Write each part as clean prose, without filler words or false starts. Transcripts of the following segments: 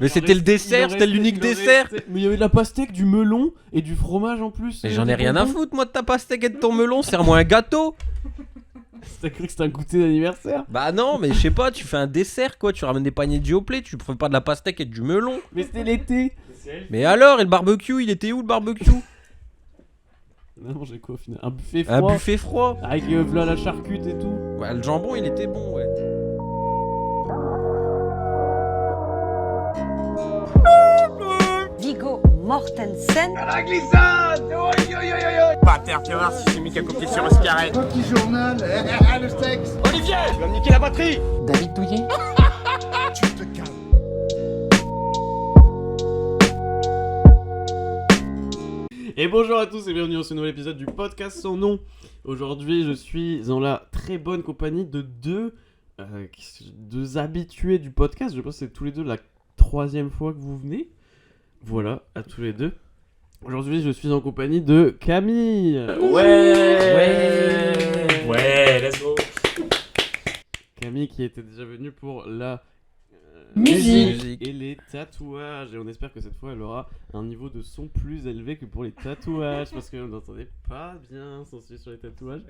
Mais c'était le dessert, c'était l'unique dessert. Mais il y avait de la pastèque, du melon et du fromage en plus. Mais j'en ai rien à foutre, moi, de ta pastèque et de ton melon. Serre-moi un gâteau. T'as cru que c'était un goûter d'anniversaire? Bah non, mais je sais pas, tu fais un dessert quoi. Tu ramènes des paniers de Yoplait, tu fais pas de la pastèque et du melon. Mais c'était l'été. Mais alors, et le barbecue, il était où le barbecue? Non, j'ai quoi au final? Un buffet froid. Un buffet froid. Avec là, la charcute et tout. Ouais, le jambon, il était bon, ouais. Viggo Mortensen. Pas terre, tu vas voir si c'est mis qu'à copier sur un cigarette. Petit journal, le sexe. Olivier, tu vas me niquer la batterie. David Douillet. Tu te calmes. Et bonjour à tous et bienvenue dans ce nouvel épisode du podcast sans nom. Aujourd'hui, je suis dans la très bonne compagnie de deux habitués du podcast. Je pense que c'est tous les deux la troisième fois que vous venez. Voilà, à tous les deux. Aujourd'hui, je suis en compagnie de Camille. Ouais, let's go. Camille qui était déjà venue pour la Musique. et les tatouages. Et on espère que cette fois, elle aura un niveau de son plus élevé que pour les tatouages. Parce qu'on n'entendait pas bien son sujet sur les tatouages.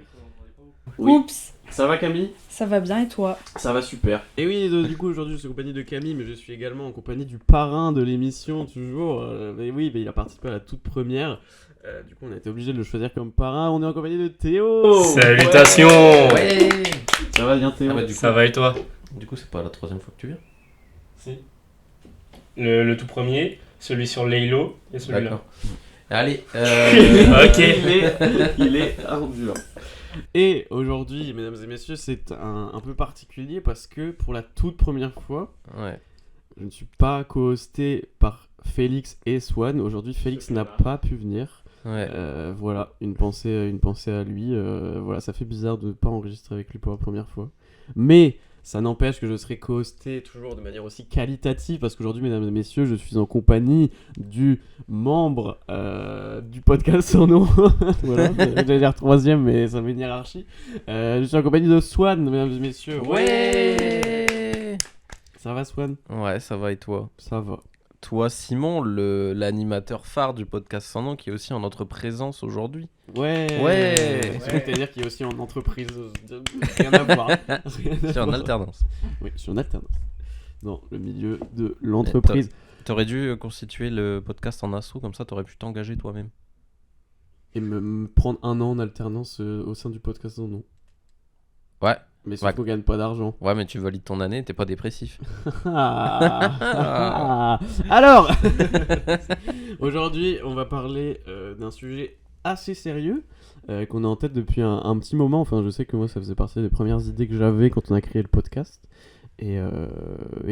Oui. Oups, Ça va Camille? ça va bien et toi? Ça va super. Et oui, du coup aujourd'hui je suis en compagnie de Camille, mais je suis également en compagnie du parrain de l'émission toujours. Mais oui, il a participé à la toute première. Du coup on a été obligé de le choisir comme parrain. On est en compagnie de Théo. Salutations. Ouais. Ça va bien Théo? Ah bah, du coup, Ça va et toi? Du coup, c'est pas la troisième fois que tu viens. Si. Le tout premier, celui sur Laylo et celui-là. D'accord. Allez. Ok. Il est ardueux. Et aujourd'hui, mesdames et messieurs, c'est un peu particulier parce que pour la toute première fois, Ouais. je ne suis pas co-hosté par Félix et Swan. Aujourd'hui, Félix n'a pas pu venir. Ouais. Voilà, une pensée à lui. Voilà, ça fait bizarre de ne pas enregistrer avec lui pour la première fois. Mais ça n'empêche que je serai co-hosté toujours de manière aussi qualitative parce qu'aujourd'hui, mesdames et messieurs, je suis en compagnie du membre du podcast sans nom. Voilà, j'allais dire troisième, mais ça met une hiérarchie. Je suis en compagnie de Swan, mesdames et messieurs. Ouais. Ça va, Swan? Ouais, ça va et toi? Ça va. Toi, Simon, l'animateur phare du podcast sans nom qui est aussi en notre présence aujourd'hui. Ouais. C'est-à-dire qu'il y a aussi en entreprise. Rien à voir. C'est en alternance. Oui, je suis en alternance. Dans le milieu de l'entreprise. T'aurais dû constituer le podcast en asso, comme ça t'aurais pu t'engager toi-même. Et me prendre un an en alternance au sein du podcast sans nom. Ouais. Mais sauf qu'on gagne pas d'argent. Ouais, mais tu valides ton année, t'es pas dépressif. Alors aujourd'hui, on va parler d'un sujet assez sérieux qu'on a en tête depuis un petit moment. Enfin, je sais que moi, ça faisait partie des premières idées que j'avais quand on a créé le podcast. Et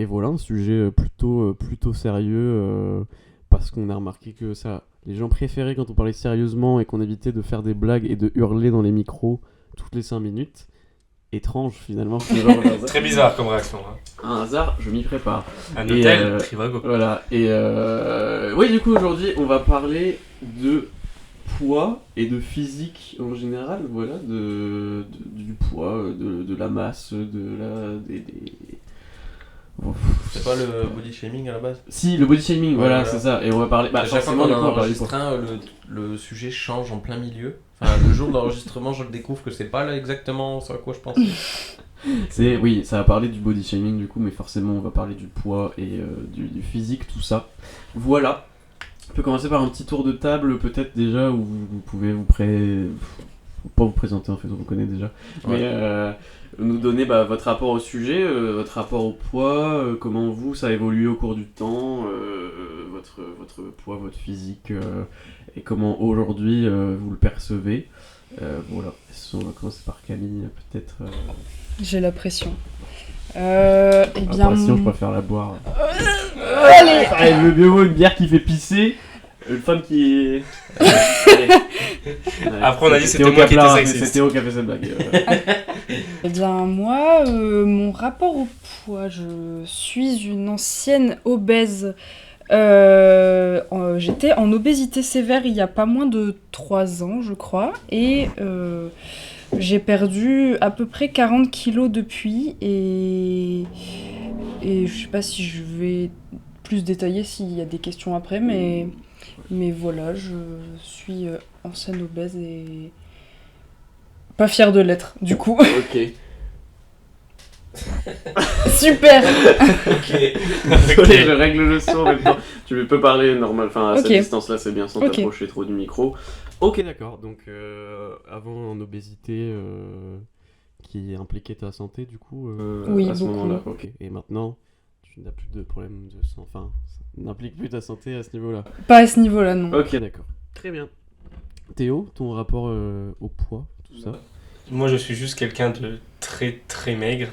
voilà, un sujet plutôt sérieux parce qu'on a remarqué que ça, les gens préféraient quand on parlait sérieusement et qu'on évitait de faire des blagues et de hurler dans les micros toutes les 5 minutes. Étrange finalement. Très bizarre comme réaction. Hein. Un hasard, je m'y prépare. Un Et, hôtel, Trivago. Voilà, et oui, du coup, aujourd'hui, on va parler de poids et de physique en général, voilà, du poids, de la masse, des... C'est pas le body shaming à la base? Si, le body shaming, voilà, voilà. c'est ça, et on va parler... À chaque fois forcément, qu'on du coup, on va parler enregistre le sujet change en plein milieu. Enfin, le jour de l'enregistrement, je le découvre que c'est pas là exactement ce à quoi je pensais. Oui, ça va parler du body shaming du coup, mais forcément on va parler du poids et du physique, tout ça. Voilà. On peut commencer par un petit tour de table peut-être déjà où vous pouvez pas vous présenter en fait, on vous connaît déjà. Ouais. Mais nous donner votre rapport au sujet, votre rapport au poids, comment vous ça a évolué au cours du temps, votre poids, votre physique et comment aujourd'hui vous le percevez. Voilà. On va commencer par Camille peut-être. J'ai la pression. Eh Sinon, bien, je préfère la boire. allez. Allez, le mieux vaut une bière qui fait pisser, une femme qui est. Après, on a dit que c'était moi qui étais sexiste. C'est Théo qui a fait cette blague. Eh bien, moi, mon rapport au poids, je suis une ancienne obèse. J'étais en obésité sévère il y a pas moins de 3 ans, je crois, et j'ai perdu à peu près 40 kilos depuis, et je sais pas si je vais plus détaillé s'il y a des questions après, mais voilà, je suis ancienne obèse et pas fière de l'être, du coup. Ok. Super. Ok. Désolé, je règle le son en même temps. Tu peux parler normal, enfin à Ok. cette distance-là, c'est bien sans Ok. t'approcher trop du micro. Ok, d'accord. Donc avant en obésité qui impliquait ta santé, du coup, Oui, à ce beaucoup. moment-là. Ok. Et maintenant, tu n'as plus de problème de sang. Enfin, ça n'implique plus ta santé à ce niveau-là. Pas à ce niveau-là, non. Ok, d'accord. Très bien. Théo, ton rapport au poids, tout ça. Moi, je suis juste quelqu'un de très très maigre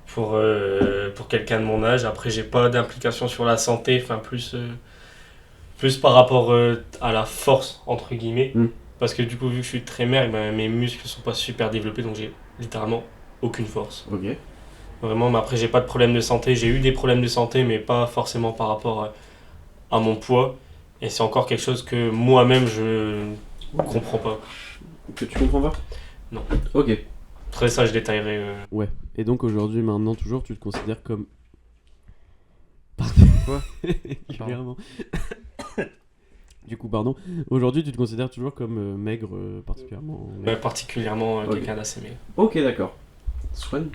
pour quelqu'un de mon âge. Après, j'ai pas d'implication sur la santé, enfin plus par rapport à la force, entre guillemets. Mm. Parce que du coup, vu que je suis très maigre, ben, mes muscles sont pas super développés, donc j'ai littéralement aucune force. Ok. Vraiment, mais après, j'ai pas de problème de santé. J'ai eu des problèmes de santé, mais pas forcément par rapport à mon poids. Et c'est encore quelque chose que moi-même, je comprends pas. Que tu comprends pas? Non. Ok. Après ça, je détaillerai. Ouais. Et donc aujourd'hui, maintenant, toujours, tu te considères comme. Quoi? Régulièrement. Du coup, pardon. Aujourd'hui, tu te considères toujours comme maigre, particulièrement. Particulièrement Ok. quelqu'un d'assez maigre. Ok, d'accord. Swan.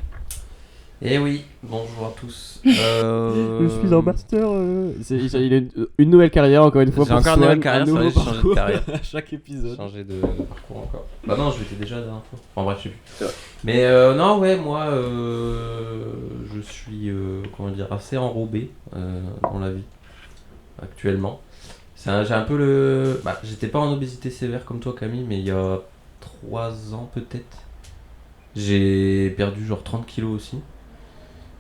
Eh oui, bonjour à tous. Je suis en master. Il a une nouvelle carrière, encore une fois. J'ai pour encore une Swan, nouvelle carrière, un ça va, nouveau j'ai changé de parcours carrière. à chaque épisode. Changer de parcours encore. Bah non, je l'étais déjà la dernière fois. Enfin bref, je sais plus. C'est vrai. Mais non, ouais, moi, je suis, comment dire, assez enrobé dans la vie, actuellement. J'ai un peu le... Bah, j'étais pas en obésité sévère comme toi, Camille, mais il y a 3 ans peut-être. J'ai perdu genre 30 kilos aussi.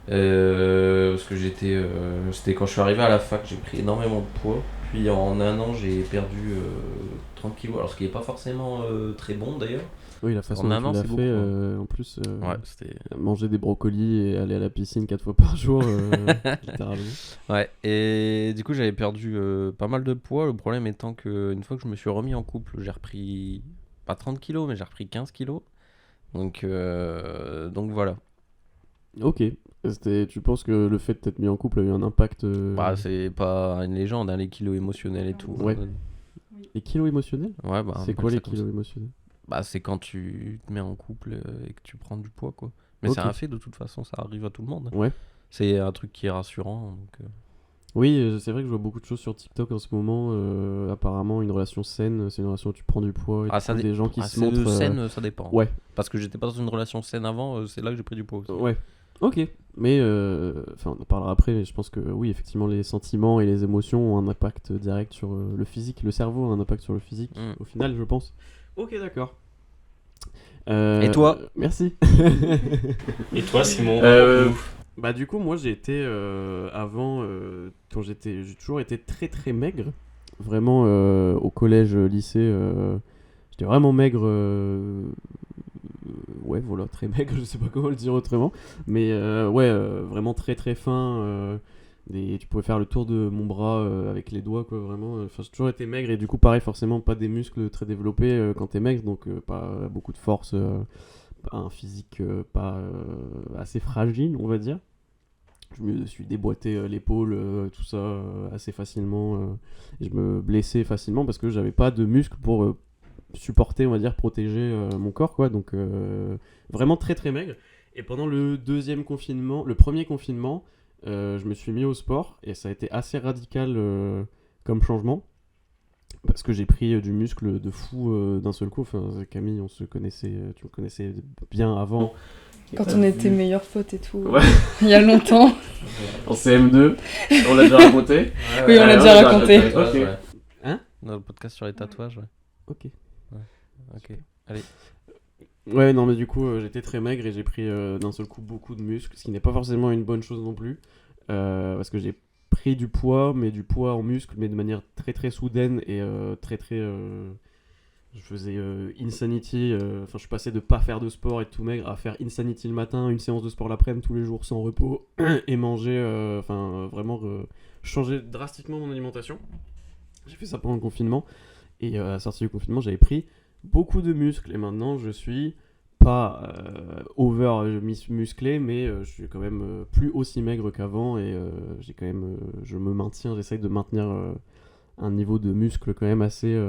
Parce que c'était quand je suis arrivé à la fac, j'ai pris énormément de poids. Puis en un an, j'ai perdu 30 kilos. Alors ce qui n'est pas forcément très bon d'ailleurs. Oui, la façon En dont un tu an, l'as c'est fait, beaucoup, en plus, Ouais, c'était... manger des brocolis et aller à la piscine 4 fois par jour, littéralement. Ouais, et du coup j'avais perdu pas mal de poids. Le problème étant que une fois que je me suis remis en couple, j'ai repris pas 30 kilos, mais j'ai repris 15 kilos. Donc voilà. Ok. Tu penses que le fait de t'être mis en couple a eu un impact Bah, c'est pas une légende, hein, les kilos émotionnels et tout. Ouais. Les kilos émotionnels? Ouais, bah, C'est on quoi appelle les ça comme kilos ça. émotionnels? Bah, c'est quand tu te mets en couple et que tu prends du poids, quoi. Mais Ok. c'est un fait, de toute façon, ça arrive à tout le monde. Ouais. C'est un truc qui est rassurant. Donc, Oui, c'est vrai que je vois beaucoup de choses sur TikTok en ce moment. Apparemment, une relation saine, c'est une relation où tu prends du poiit. Et ça des gens qui se c'est montrent. saine, ça dépend. Ouais. Parce que j'étais pas dans une relation saine avant, c'est là que j'ai pris du poids aussi. Ouais. Ok. Mais, enfin, on en parlera après, mais je pense que oui, effectivement, les sentiments et les émotions ont un impact direct sur le physique. Le cerveau a un impact sur le physique, au final, je pense. Ok, d'accord. Et toi? Merci. Et toi, Simon? Bah du coup moi j'ai été avant quand j'ai toujours été très très maigre, vraiment au collège, lycée, j'étais vraiment maigre, ouais voilà, très maigre, je sais pas comment le dire autrement, mais ouais, vraiment très très fin, tu pouvais faire le tour de mon bras avec les doigts, quoi, vraiment. Enfin, j'ai toujours été maigre et du coup pareil, forcément pas des muscles très développés quand t'es maigre, donc pas beaucoup de force, un physique pas assez fragile, on va dire. Je me suis déboîté l'épaule, tout ça, assez facilement. Et je me blessais facilement parce que j'avais pas de muscles pour supporter, on va dire, protéger mon corps, quoi. Donc vraiment très très maigre. Et pendant le premier confinement, je me suis mis au sport et ça a été assez radical comme changement. Parce que j'ai pris du muscle de fou d'un seul coup. Enfin, Camille, tu me connaissais bien avant. Quand on était meilleurs potes et tout, Ouais. il y a longtemps. En CM2, on l'a déjà raconté. Oui, on l'a déjà raconté. Ok. Ouais. Hein? Dans le podcast sur les tatouages, ouais. Ok. Ok, allez. Ouais, non, mais du coup, j'étais très maigre et j'ai pris d'un seul coup beaucoup de muscles, ce qui n'est pas forcément une bonne chose non plus. Parce que j'ai pris du poids, mais du poids en muscles, mais de manière très très soudaine et très très. Je faisais Insanity, enfin je suis passé de pas faire de sport et de tout maigre à faire Insanity le matin, une séance de sport l'après-midi tous les jours sans repos et manger, vraiment changer drastiquement mon alimentation. J'ai fait ça pendant le confinement et à la sortie du confinement j'avais pris beaucoup de muscles et maintenant je suis pas musclé, mais je suis quand même plus aussi maigre qu'avant et j'ai quand même, j'essaye de maintenir un niveau de muscle quand même assez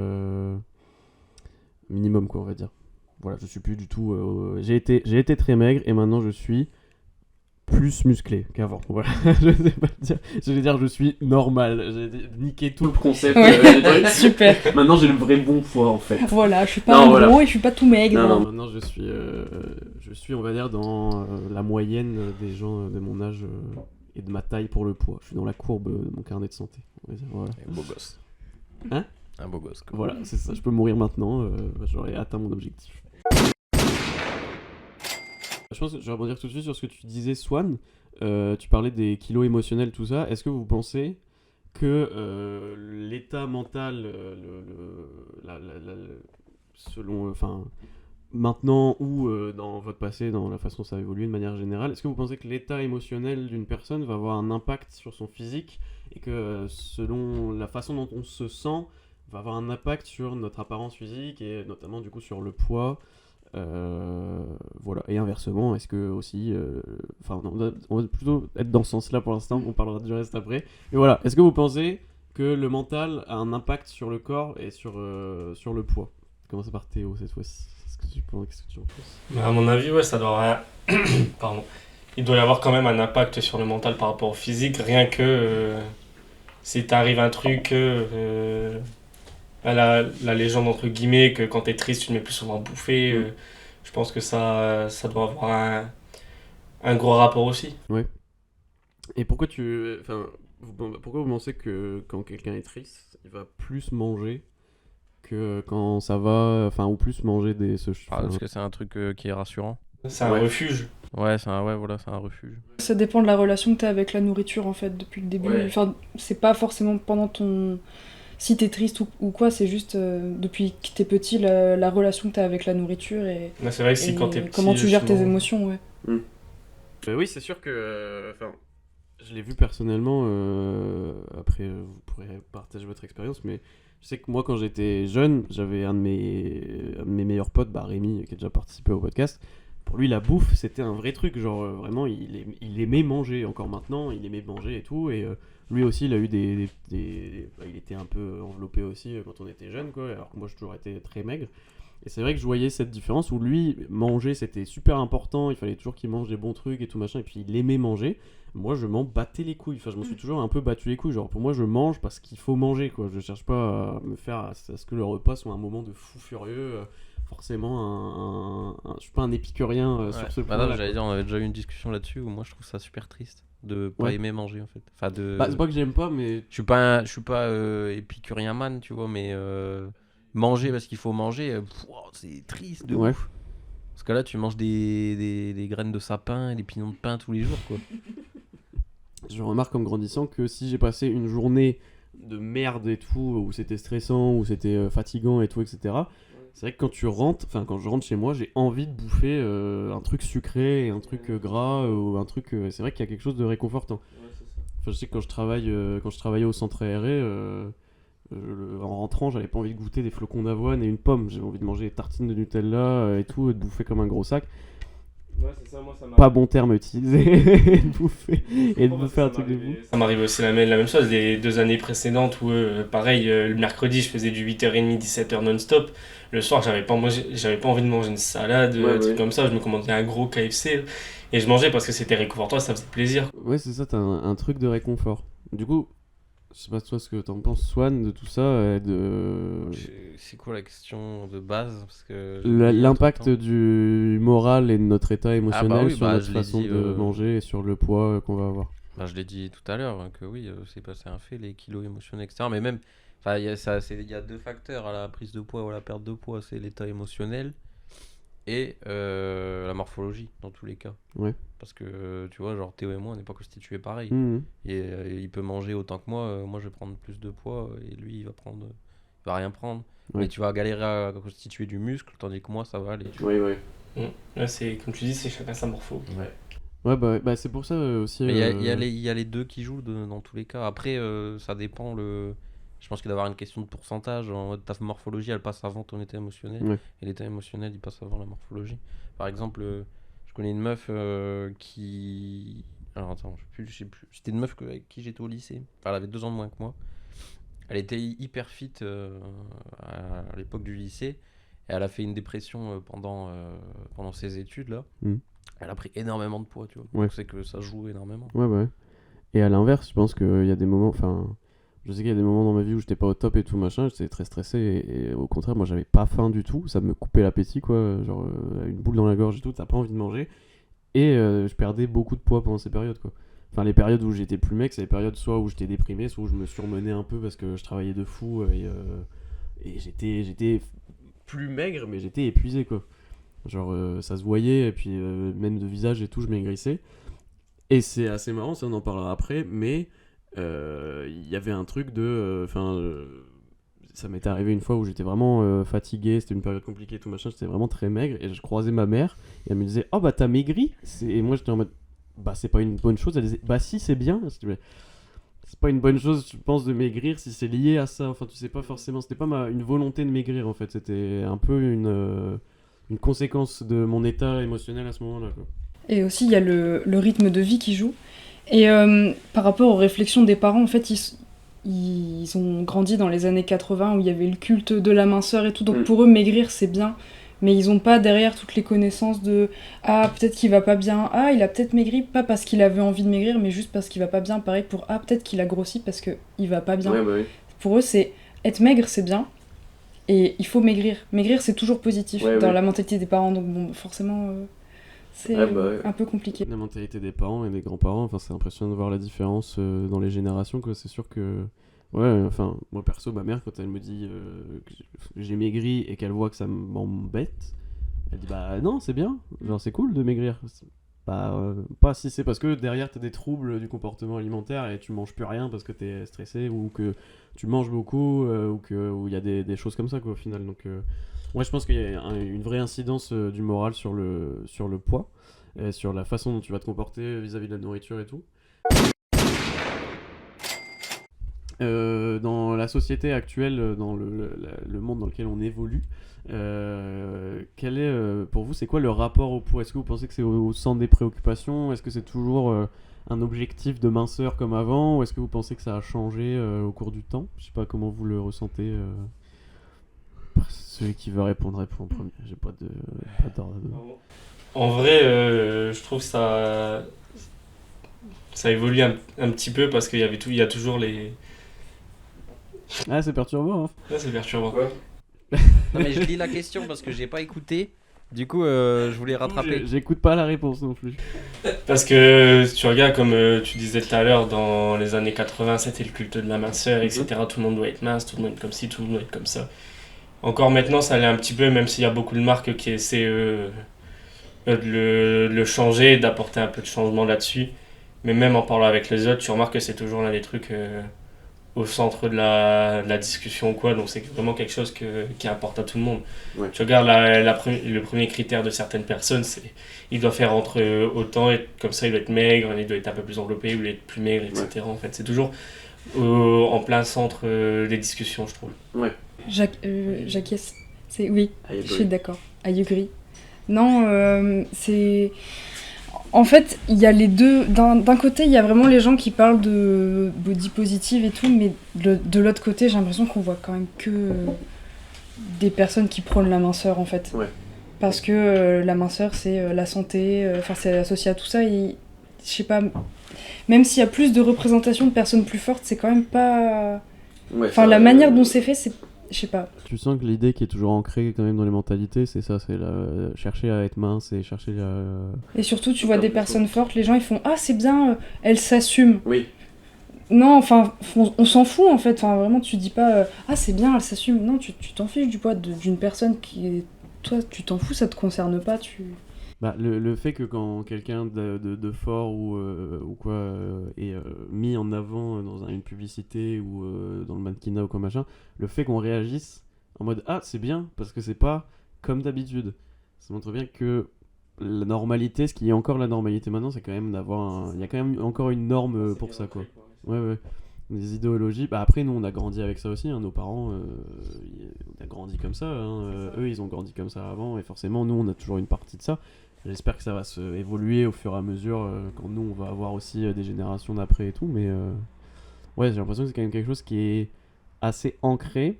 minimum, quoi, on va dire. Voilà, je suis plus du tout. J'ai été très maigre et maintenant je suis plus musclé qu'avant. Voilà, je sais pas dire. Je vais dire, je suis normal. J'ai niqué tout le concept. Ouais. Super. Maintenant, j'ai le vrai bon poids en fait. Voilà, je suis pas gros et je suis pas tout maigre. Non, maintenant je suis, on va dire, dans la moyenne des gens de mon âge et de ma taille pour le poids. Je suis dans la courbe de mon carnet de santé. On va dire, voilà. Un beau gosse. Hein ? Un beau gosse, quoi. Voilà, c'est ça. Je peux mourir maintenant. J'aurais atteint mon objectif. Je pense que je vais rebondir tout de suite sur ce que tu disais, Swan. Tu parlais des kilos émotionnels, tout ça. Est-ce que vous pensez que l'état mental, selon, enfin, maintenant ou dans votre passé, dans la façon dont ça a évolué de manière générale, est-ce que vous pensez que l'état émotionnel d'une personne va avoir un impact sur son physique et que selon la façon dont on se sent, va avoir un impact sur notre apparence physique et notamment du coup sur le poids? Voilà, et inversement, est-ce que aussi, enfin, on va plutôt être dans ce sens-là pour l'instant, on parlera du reste après. Mais voilà, est-ce que vous pensez que le mental a un impact sur le corps et sur le poids? Commencez par Théo cette fois-ci. Qu'est-ce que tu en penses? À mon avis, ouais, ça doit Pardon. Il doit y avoir quand même un impact sur le mental par rapport au physique, rien que si t'arrive un truc, la légende entre guillemets, que quand t'es triste, tu te mets plus souvent à bouffer. Je pense que ça doit avoir un gros rapport aussi. Ouais. Et pourquoi pourquoi vous pensez que quand quelqu'un est triste, il va plus manger que quand ça va, enfin, ou plus manger Parce que c'est un truc qui est rassurant. C'est un refuge. Ouais, c'est un refuge. Ça dépend de la relation que t'as avec la nourriture en fait depuis le début. Ouais. Enfin, c'est pas forcément pendant ton. Si t'es triste ou quoi, c'est juste depuis que t'es petit, la relation que t'as avec la nourriture et, Mais c'est vrai que si quand t'es petit, comment tu gères tes justement, émotions, ouais. Oui, c'est sûr que, je l'ai vu personnellement. Après, vous pourrez partager votre expérience, mais je sais que moi, quand j'étais jeune, j'avais un de mes meilleurs potes, Rémi, qui a déjà participé au podcast. Pour lui, la bouffe, c'était un vrai truc. Genre, vraiment, il aimait manger. Encore maintenant, il aimait manger et tout. Et lui aussi, il a eu il était un peu enveloppé aussi quand on était jeune, quoi. Alors que moi, j'ai toujours été très maigre. Et c'est vrai que je voyais cette différence où lui, manger, c'était super important. Il fallait toujours qu'il mange des bons trucs et tout machin. Et puis, il aimait manger. Moi, je m'en battais les couilles. Enfin, je m'en suis toujours un peu battu les couilles. Genre, pour moi, je mange parce qu'il faut manger, quoi. Je cherche pas à me faire à ce que le repas soit un moment de fou furieux. Forcément, je suis pas un épicurien sur ce point. Non, j'allais dire, on avait déjà eu une discussion là-dessus où moi je trouve ça super triste de pas aimer manger en fait. Enfin, c'est pas que j'aime pas, mais je suis pas épicurien man, tu vois, mais manger parce qu'il faut manger, c'est triste de ouf. Parce que là, tu manges des graines de sapin et des pignons de pain tous les jours, quoi. Je remarque en grandissant que si j'ai passé une journée de merde et tout, où c'était stressant, où c'était fatigant et tout, etc. C'est vrai que quand je rentre chez moi, j'ai envie de bouffer un truc sucré et un truc gras ou un truc. C'est vrai qu'il y a quelque chose de réconfortant. Enfin, je sais que quand je travaillais au centre aéré, en rentrant, j'avais pas envie de goûter des flocons d'avoine et une pomme. J'avais envie de manger des tartines de Nutella et tout, et de bouffer comme un gros sac. Ouais, c'est ça, moi, ça pas bon terme utilisé. de bouffer un truc de bout. Ça m'arrive aussi la même chose les 2 années précédentes où pareil, le mercredi je faisais du 8h30 17h non-stop. Le soir j'avais pas envie de manger une salade, truc comme ça, je me commandais un gros KFC et je mangeais parce que c'était réconfortant, ça faisait plaisir. Ouais, c'est ça, t'as un truc de réconfort. Du coup, je sais pas toi ce que t'en penses, Swan, de tout ça. C'est quoi la question de base? Parce que l'impact du moral et de notre état émotionnel sur notre je l'ai façon dit, de manger et sur le poids qu'on va avoir. Je l'ai dit tout à l'heure, que oui, c'est un fait, les kilos émotionnels, etc. Mais même, il y a 2 facteurs à la prise de poids ou à la perte de poids, c'est l'état émotionnel et la morphologie, dans tous les cas. Ouais. Parce que, tu vois, genre Théo et moi, on n'est pas constitués pareil. Et il peut manger autant que moi, moi je vais prendre plus de poids, et lui, il va rien prendre. Ouais. Mais tu vas galérer à constituer du muscle, tandis que moi, ça va aller. Oui. Là, c'est, comme tu dis, c'est chacun sa morpho. Ouais, bah c'est pour ça aussi. Il y a les 2 qui jouent dans tous les cas. Après, ça dépend Je pense qu'il doit y avoir une question de pourcentage. En mode, ta morphologie, elle passe avant ton état émotionnel. Ouais. Et l'état émotionnel, il passe avant la morphologie. Par exemple, je connais une meuf qui... Alors attends, je sais plus. C'était une meuf avec qui j'étais au lycée. Enfin, elle avait 2 ans de moins que moi. Elle était hyper fit à l'époque du lycée. Et elle a fait une dépression pendant ses études, là. Elle a pris énormément de poids, tu vois. Ouais. Donc c'est que ça joue énormément. Ouais. Et à l'inverse, je pense qu'il y a des moments, enfin, je sais qu'il y a des moments dans ma vie où j'étais pas au top et tout machin, j'étais très stressé et au contraire, moi j'avais pas faim du tout, ça me coupait l'appétit quoi, genre une boule dans la gorge et tout, t'as pas envie de manger. Et je perdais beaucoup de poids pendant ces périodes quoi. Enfin, les périodes où j'étais plus mec, c'est les périodes soit où j'étais déprimé, soit où je me surmenais un peu parce que je travaillais de fou et j'étais plus maigre, mais j'étais épuisé quoi. Genre ça se voyait et puis même de visage et tout, je maigrissais. Et c'est assez marrant, ça on en parlera après, mais il y avait un truc de... ça m'était arrivé une fois où j'étais vraiment fatigué, c'était une période compliquée, tout machin, j'étais vraiment très maigre, et je croisais ma mère, et elle me disait « Oh bah t'as maigri !» Et moi j'étais en mode « Bah c'est pas une bonne chose », elle disait « Bah si c'est bien !» C'est pas une bonne chose, je pense, de maigrir si c'est lié à ça, enfin tu sais pas forcément, c'était pas une volonté de maigrir en fait, c'était un peu une conséquence de mon état émotionnel à ce moment-là quoi. Et aussi, il y a le rythme de vie qui joue. Et par rapport aux réflexions des parents, en fait, ils ont grandi dans les années 80 où il y avait le culte de la minceur et tout. Donc pour eux, maigrir, c'est bien. Mais ils n'ont pas derrière toutes les connaissances de « Ah, peut-être qu'il va pas bien. Ah, il a peut-être maigri, pas parce qu'il avait envie de maigrir, mais juste parce qu'il va pas bien. » Pareil pour « Ah, peut-être qu'il a grossi parce qu'il va pas bien. Ouais, bah oui. » Pour eux, c'est être maigre, c'est bien. Et il faut maigrir. Maigrir, c'est toujours positif dans la mentalité des parents. Donc bon, forcément... c'est un peu compliqué. La mentalité des parents et des grands-parents, enfin, c'est impressionnant de voir la différence dans les générations, quoi. C'est sûr que... Ouais, enfin, moi perso, ma mère, quand elle me dit que j'ai maigri et qu'elle voit que ça m'embête, elle dit bah non, c'est bien, genre c'est cool de maigrir. Bah, pas si c'est parce que derrière t'as des troubles du comportement alimentaire et tu manges plus rien parce que t'es stressé ou que tu manges beaucoup ou il y a des choses comme ça, quoi, au final. Donc... Ouais, je pense qu'il y a une vraie incidence du moral sur le poids, sur la façon dont tu vas te comporter vis-à-vis de la nourriture et tout. Dans la société actuelle, dans le monde dans lequel on évolue, quel est, pour vous, c'est quoi le rapport au poids ? Est-ce que vous pensez que c'est au centre des préoccupations ? Est-ce que c'est toujours un objectif de minceur comme avant ? Ou est-ce que vous pensez que ça a changé au cours du temps ? Je sais pas comment vous le ressentez. Celui qui veut répondre répond en premier. J'ai pas d'ordre. En vrai, je trouve que ça évolue un petit peu parce qu'il y a toujours les... Ah, c'est perturbant, hein. Là, c'est perturbant. Non mais je lis la question parce que j'ai pas écouté. Du coup, je voulais rattraper. J'écoute pas la réponse non plus. Parce que si tu regardes, comme tu disais tout à l'heure, dans les années 80, c'était le culte de la minceur, etc. Tout le monde doit être mince, tout le monde doit être comme ci, tout le monde doit être comme ça. Encore maintenant, ça l'est un petit peu, même s'il y a beaucoup de marques qui essaient de le changer, d'apporter un peu de changement là-dessus. Mais même en parlant avec les autres, tu remarques que c'est toujours l'un des trucs au centre de la discussion ou quoi. Donc c'est vraiment quelque chose qui importe à tout le monde. Ouais. Tu regardes le premier critère de certaines personnes, c'est il doit faire entre autant, et comme ça il doit être maigre, il doit être un peu plus enveloppé, ou il doit être plus maigre, etc. Ouais. En fait, c'est toujours en plein centre des discussions, je trouve. Ouais. J'acquiesce. C'est oui, je suis d'accord. I agree. Non, c'est... En fait, il y a les deux. D'un côté, il y a vraiment les gens qui parlent de body positive et tout, mais de l'autre côté, j'ai l'impression qu'on voit quand même que des personnes qui prônent la minceur, en fait. Ouais. Parce que la minceur, c'est la santé, c'est associé à tout ça, et je sais pas... Même s'il y a plus de représentation de personnes plus fortes, c'est quand même pas... Ouais, la manière dont c'est fait, c'est... Je sais pas. Tu sens que l'idée qui est toujours ancrée quand même dans les mentalités, c'est ça, c'est chercher à être mince et chercher à... Et surtout, tu vois des personnes fortes, les gens ils font « Ah, c'est bien, elles s'assument. » Oui. Non, enfin, on s'en fout en fait. Enfin, vraiment, tu dis pas « Ah, c'est bien, elles s'assument. » Non, tu t'en fiches du poids d'une personne qui est... Toi, tu t'en fous, ça te concerne pas, tu... Bah, le fait que quand quelqu'un de fort ou quoi est mis en avant dans une publicité ou dans le mannequinat ou quoi machin, le fait qu'on réagisse en mode ah c'est bien parce que c'est pas comme d'habitude, ça montre bien que la normalité, ce qui est encore la normalité maintenant, c'est quand même d'avoir il y a quand même encore une norme pour ça quoi. Ouais. des idéologies. Bah après, nous, on a grandi avec ça aussi. Hein. Nos parents, on a grandi comme ça. Hein. Eux, ils ont grandi comme ça avant. Et forcément, nous, on a toujours une partie de ça. J'espère que ça va se évoluer au fur et à mesure quand nous, on va avoir aussi des générations d'après et tout. Mais ouais, j'ai l'impression que c'est quand même quelque chose qui est assez ancré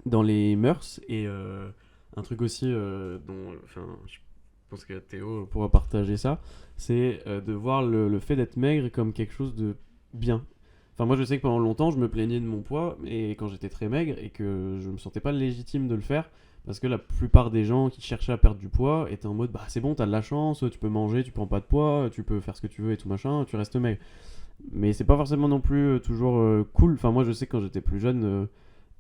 dans les mœurs. Et un truc aussi dont je pense que Théo pourra partager ça, c'est de voir le fait d'être maigre comme quelque chose de bien. Enfin, moi, je sais que pendant longtemps, je me plaignais de mon poids, et quand j'étais très maigre, et que je me sentais pas légitime de le faire, parce que la plupart des gens qui cherchaient à perdre du poids étaient en mode, bah c'est bon, t'as de la chance, tu peux manger, tu prends pas de poids, tu peux faire ce que tu veux et tout machin, tu restes maigre. Mais c'est pas forcément non plus toujours cool. Enfin, moi, je sais que quand j'étais plus jeune,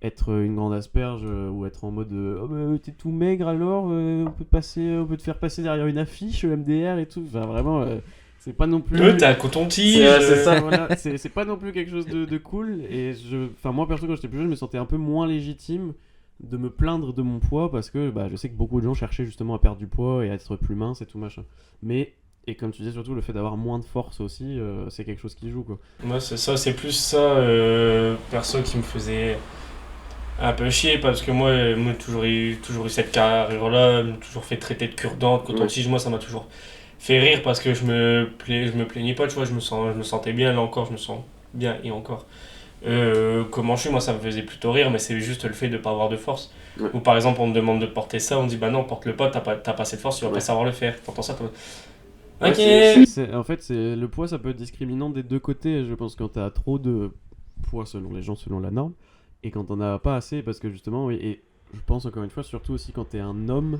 être une grande asperge ou être en mode oh bah, t'es tout maigre alors, on peut te faire passer derrière une affiche MDR et tout. Enfin, vraiment. C'est pas non plus. T'as un coton-tige. C'est ça, voilà. C'est pas non plus quelque chose de cool. Et enfin, moi, perso, quand j'étais plus jeune, je me sentais un peu moins légitime de me plaindre de mon poids parce que je sais que beaucoup de gens cherchaient justement à perdre du poids et à être plus mince et tout machin. Mais, et comme tu disais, surtout le fait d'avoir moins de force aussi, c'est quelque chose qui joue quoi. Moi, c'est plus ça, perso, qui me faisait un peu chier parce que moi toujours eu cette carrière-là, toujours fait traiter de cure-dent, de coton-tige. Moi, ça m'a toujours fait rire parce que je me plaignais pas, tu vois, je me sentais bien, là encore je me sens bien et encore. Comment je suis, moi ça me faisait plutôt rire, mais c'est juste le fait de pas avoir de force. Ouais. Ou par exemple on me demande de porter ça, on dit bah non, porte-le pas, t'as pas assez de force, tu vas pas savoir le faire. T'entends ça, toi? Ok. En fait, le poids, ça peut être discriminant des deux côtés. Je pense quand t'as trop de poids selon les gens, selon la norme, et quand t'en as pas assez, parce que justement, oui, et je pense encore une fois, surtout aussi quand t'es un homme.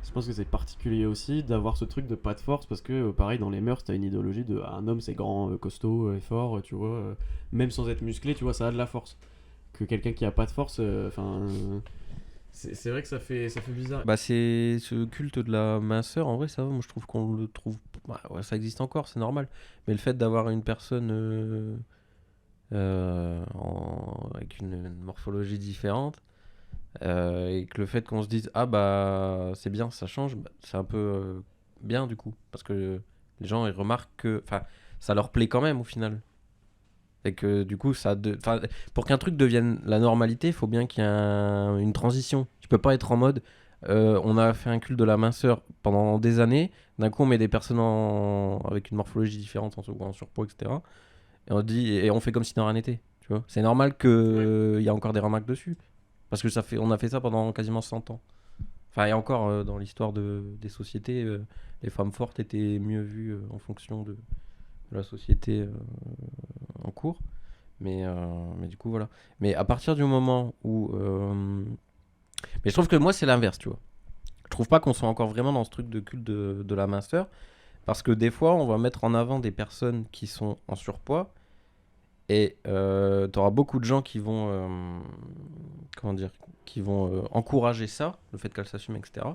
Je pense que c'est particulier aussi d'avoir ce truc de pas de force parce que pareil dans les mœurs t'as une idéologie de un homme c'est grand, costaud et fort, tu vois, même sans être musclé, tu vois, ça a de la force. Que quelqu'un qui a pas de force, c'est vrai que ça fait bizarre. Bah c'est ce culte de la minceur, en vrai ça va, moi je trouve qu'on le trouve, bah, ouais, ça existe encore, c'est normal. Mais le fait d'avoir une personne avec une morphologie différente, et que le fait qu'on se dise ah bah c'est bien, ça change, bah, c'est un peu bien du coup, parce que les gens ils remarquent que ça leur plaît quand même au final, et que du coup pour qu'un truc devienne la normalité, il faut bien qu'il y ait une transition. Tu peux pas être en mode on a fait un culte de la minceur pendant des années, d'un coup on met des personnes avec une morphologie différente, en surpoids, etc., et on fait comme si de rien n'était, tu vois. C'est normal qu'il y a encore des remarques dessus. Parce que on a fait ça pendant quasiment 100 ans. Enfin, et encore, dans l'histoire des sociétés, les femmes fortes étaient mieux vues en fonction de la société en cours. Mais du coup, voilà. Mais à partir du moment où... Mais je trouve que moi, c'est l'inverse, tu vois. Je trouve pas qu'on soit encore vraiment dans ce truc de culte de la minceur. Parce que des fois, on va mettre en avant des personnes qui sont en surpoids. Et t'auras beaucoup de gens qui vont encourager ça, le fait qu'elle s'assume, etc.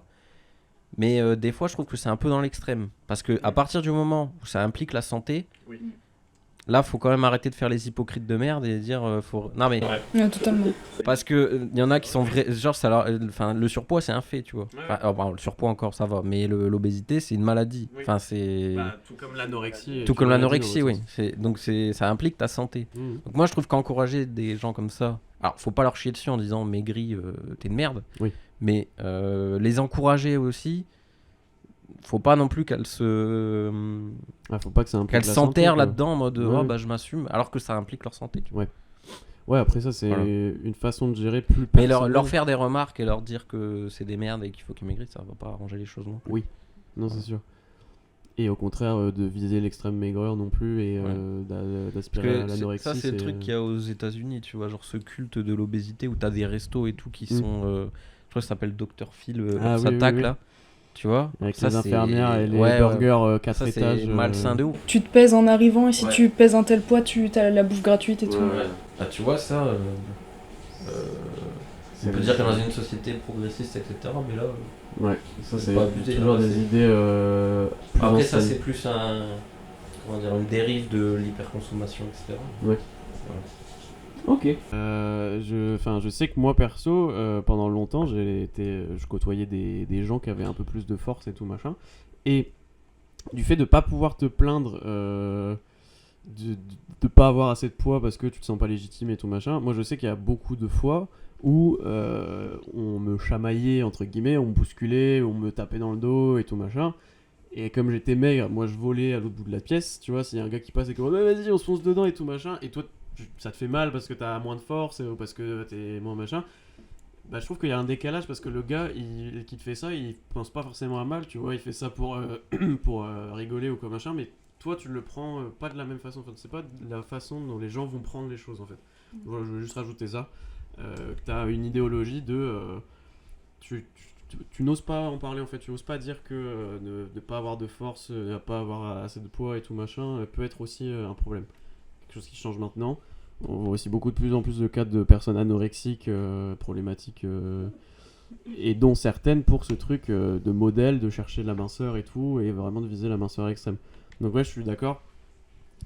Mais des fois je trouve que c'est un peu dans l'extrême, parce que à partir du moment où ça implique la santé, là faut quand même arrêter de faire les hypocrites de merde et dire non mais Ouais, totalement. parce que y en a qui sont vrais, genre le surpoids c'est un fait, tu vois. Le surpoids encore ça va, mais l'obésité c'est une maladie. Enfin c'est tout comme l'anorexie. tout comme l'anorexie, oui. Donc ça implique ta santé. Mmh. Donc moi je trouve qu'encourager des gens comme ça, alors faut pas leur chier dessus en disant maigri, t'es une merde. Oui. Mais les encourager aussi, faut pas non plus qu'elles faut pas que ça implique qu'elles la s'enterrent santé, quoi. là-dedans en mode Ouais. bah je m'assume, alors que ça implique leur santé. Tu vois. Ouais, après ça c'est Voilà. une façon de gérer plus Mais personnelle. leur faire des remarques et leur dire que c'est des merdes et qu'il faut qu'ils maigrissent, ça va pas arranger les choses non plus. Oui, non c'est sûr. Et au contraire de viser l'extrême maigreur non plus et Parce d'aspirer à que l'anorexie. ça c'est le truc qu'il y a aux États-Unis, tu vois, genre ce culte de l'obésité où t'as des restos et tout qui sont je crois que ça s'appelle Dr Phil s'attaque oui. là, tu vois, Avec ça, les infirmières et les ouais, burgers 4 ça étages. c'est malsain de ouf. Tu te pèses en arrivant et si Ouais. tu pèses un tel poids, tu as la bouffe gratuite et tout. Ah, tu vois ça on peut dire que dans une société progressiste, etc., mais là Ouais, ça c'est pas abusé, toujours là, des c'est- idées. Plus après ça anciennes. c'est plus une dérive de l'hyperconsommation, etc. Ok. Je sais que moi perso, pendant longtemps, je côtoyais des gens qui avaient un peu plus de force et tout machin. Et du fait de pas pouvoir te plaindre de pas avoir assez de poids parce que tu te sens pas légitime et tout machin. Moi, je sais qu'il y a beaucoup de fois où on me chamaillait, entre guillemets, on me bousculait, on me tapait dans le dos et tout machin. Et comme j'étais maigre, moi je volais à l'autre bout de la pièce, tu vois, s'il y a un gars qui passe et qui dit ouais, vas-y, on se fonce dedans et tout machin, et toi ça te fait mal parce que t'as moins de force ou parce que t'es moins machin. Bah, je trouve qu'il y a un décalage parce que le gars qui te fait ça, il pense pas forcément à mal, tu vois, il fait ça pour, pour rigoler ou quoi machin, mais toi tu le prends pas de la même façon, enfin, c'est pas de la façon dont les gens vont prendre les choses en fait. Voilà, je veux juste rajouter ça, que t'as une idéologie de. Tu n'oses pas en parler en fait, tu n'oses pas dire que ne pas avoir de force, ne pas avoir assez de poids et tout machin peut être aussi un problème. Quelque chose qui change maintenant. On voit aussi beaucoup de plus en plus de cas de personnes anorexiques, problématiques, et dont certaines pour ce truc de modèle, de chercher de la minceur et tout, et vraiment de viser la minceur extrême. Donc ouais, je suis d'accord.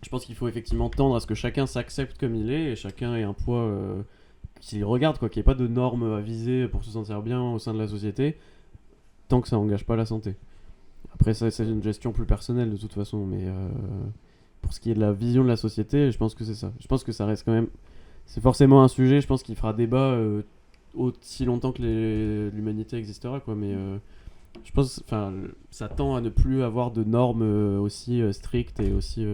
Je pense qu'il faut effectivement tendre à ce que chacun s'accepte comme il est, et chacun ait un poids qu'il regarde, quoi, qu'il n'y ait pas de normes à viser pour se sentir bien au sein de la société, tant que ça n'engage pas la santé. Après, ça, c'est une gestion plus personnelle de toute façon, mais pour ce qui est de la vision de la société, je pense que c'est ça. Je pense que ça reste quand même. C'est forcément un sujet, je pense, qu'il fera débat aussi longtemps que l'humanité existera, quoi, mais je pense ça tend à ne plus avoir de normes aussi strictes et aussi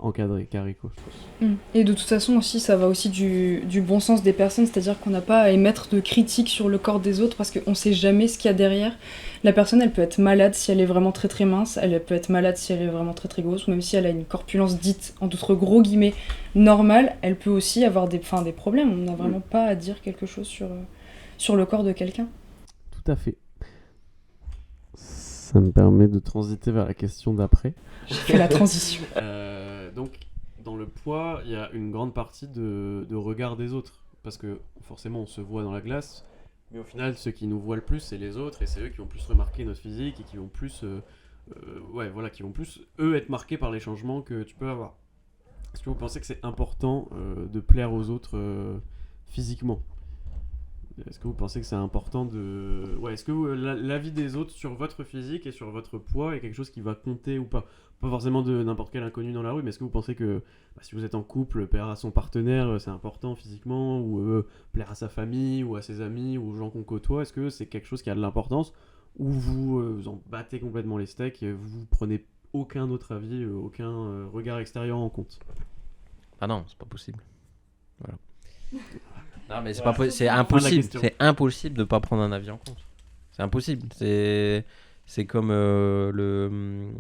encadrées, carrées, quoi, je pense. Et de toute façon aussi, ça va aussi du bon sens des personnes, c'est-à-dire qu'on n'a pas à émettre de critiques sur le corps des autres parce qu'on sait jamais ce qu'il y a derrière. La personne, elle peut être malade si elle est vraiment très très mince, elle peut être malade si elle est vraiment très très grosse, ou même si elle a une corpulence dite, en d'autres gros guillemets, normale, elle peut aussi avoir des problèmes. On n'a vraiment pas à dire quelque chose sur le corps de quelqu'un. Tout à fait. Ça me permet de transiter vers la question d'après. J'ai fait la transition. Donc, dans le poids, il y a une grande partie de regard des autres. Parce que forcément, on se voit dans la glace. Mais au final, ceux qui nous voient le plus, c'est les autres. Et c'est eux qui vont plus remarquer notre physique et qui vont plus, qui vont plus, eux, être marqués par les changements que tu peux avoir. Est-ce que vous pensez que c'est important de plaire aux autres physiquement ? Est-ce que vous pensez que c'est important de... Ouais, est-ce que l'avis des autres sur votre physique et sur votre poids est quelque chose qui va compter ou pas ? Pas forcément de n'importe quel inconnu dans la rue, mais est-ce que vous pensez que si vous êtes en couple, plaire à son partenaire, c'est important physiquement, ou plaire à sa famille, ou à ses amis, ou aux gens qu'on côtoie, est-ce que c'est quelque chose qui a de l'importance, ou vous en battez complètement les steaks et vous prenez aucun autre avis, aucun regard extérieur en compte ? Ah non, c'est pas possible. Voilà. Non, mais c'est impossible. C'est impossible de pas prendre un avis en compte. C'est impossible. C'est comme le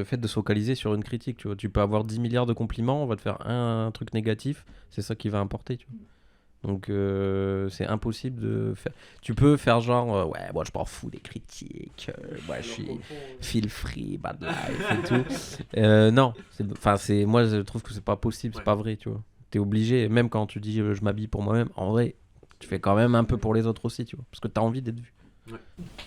fait de se focaliser sur une critique. Tu vois, tu peux avoir 10 milliards de compliments, on va te faire un truc négatif, c'est ça qui va importer. Tu vois. Donc c'est impossible de faire. Tu peux faire genre ouais, moi je m'en fous des critiques. Moi je suis feel free, bad life et tout. Non, moi je trouve que c'est pas possible, c'est pas vrai, tu vois. T'es obligé, même quand tu dis je m'habille pour moi-même, en vrai, tu fais quand même un peu pour les autres aussi, tu vois, parce que t'as envie d'être vu. Ouais.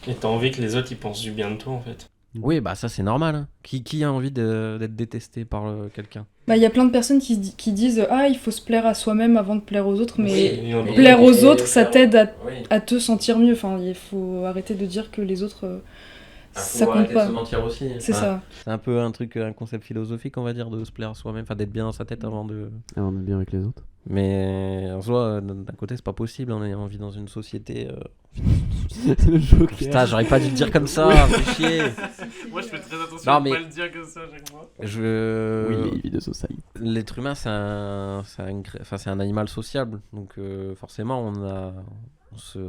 Et t'as envie que les autres ils pensent du bien de toi en fait. Oui, bah ça c'est normal. Hein. Qui a envie d'être détesté par quelqu'un ? Bah, y a plein de personnes qui disent ah, il faut se plaire à soi-même avant de plaire aux autres, mais Oui, plaire aux autres, ça t'aide à te sentir mieux. Enfin, il faut arrêter de dire que les autres. Ça compte pas. De se mentir aussi. C'est ça. C'est un peu un concept philosophique, on va dire, de se plaire à soi-même, enfin d'être bien dans sa tête avant de. Avant d'être bien avec les autres. Mais en soi, d'un côté, c'est pas possible. On vit dans une société. Le Joker. Putain, j'aurais pas dû le dire comme ça. Fais chier. Moi, je fais très attention à pas le dire comme ça à chaque fois. Oui, les vies de society. L'être humain, c'est un animal sociable, donc forcément, on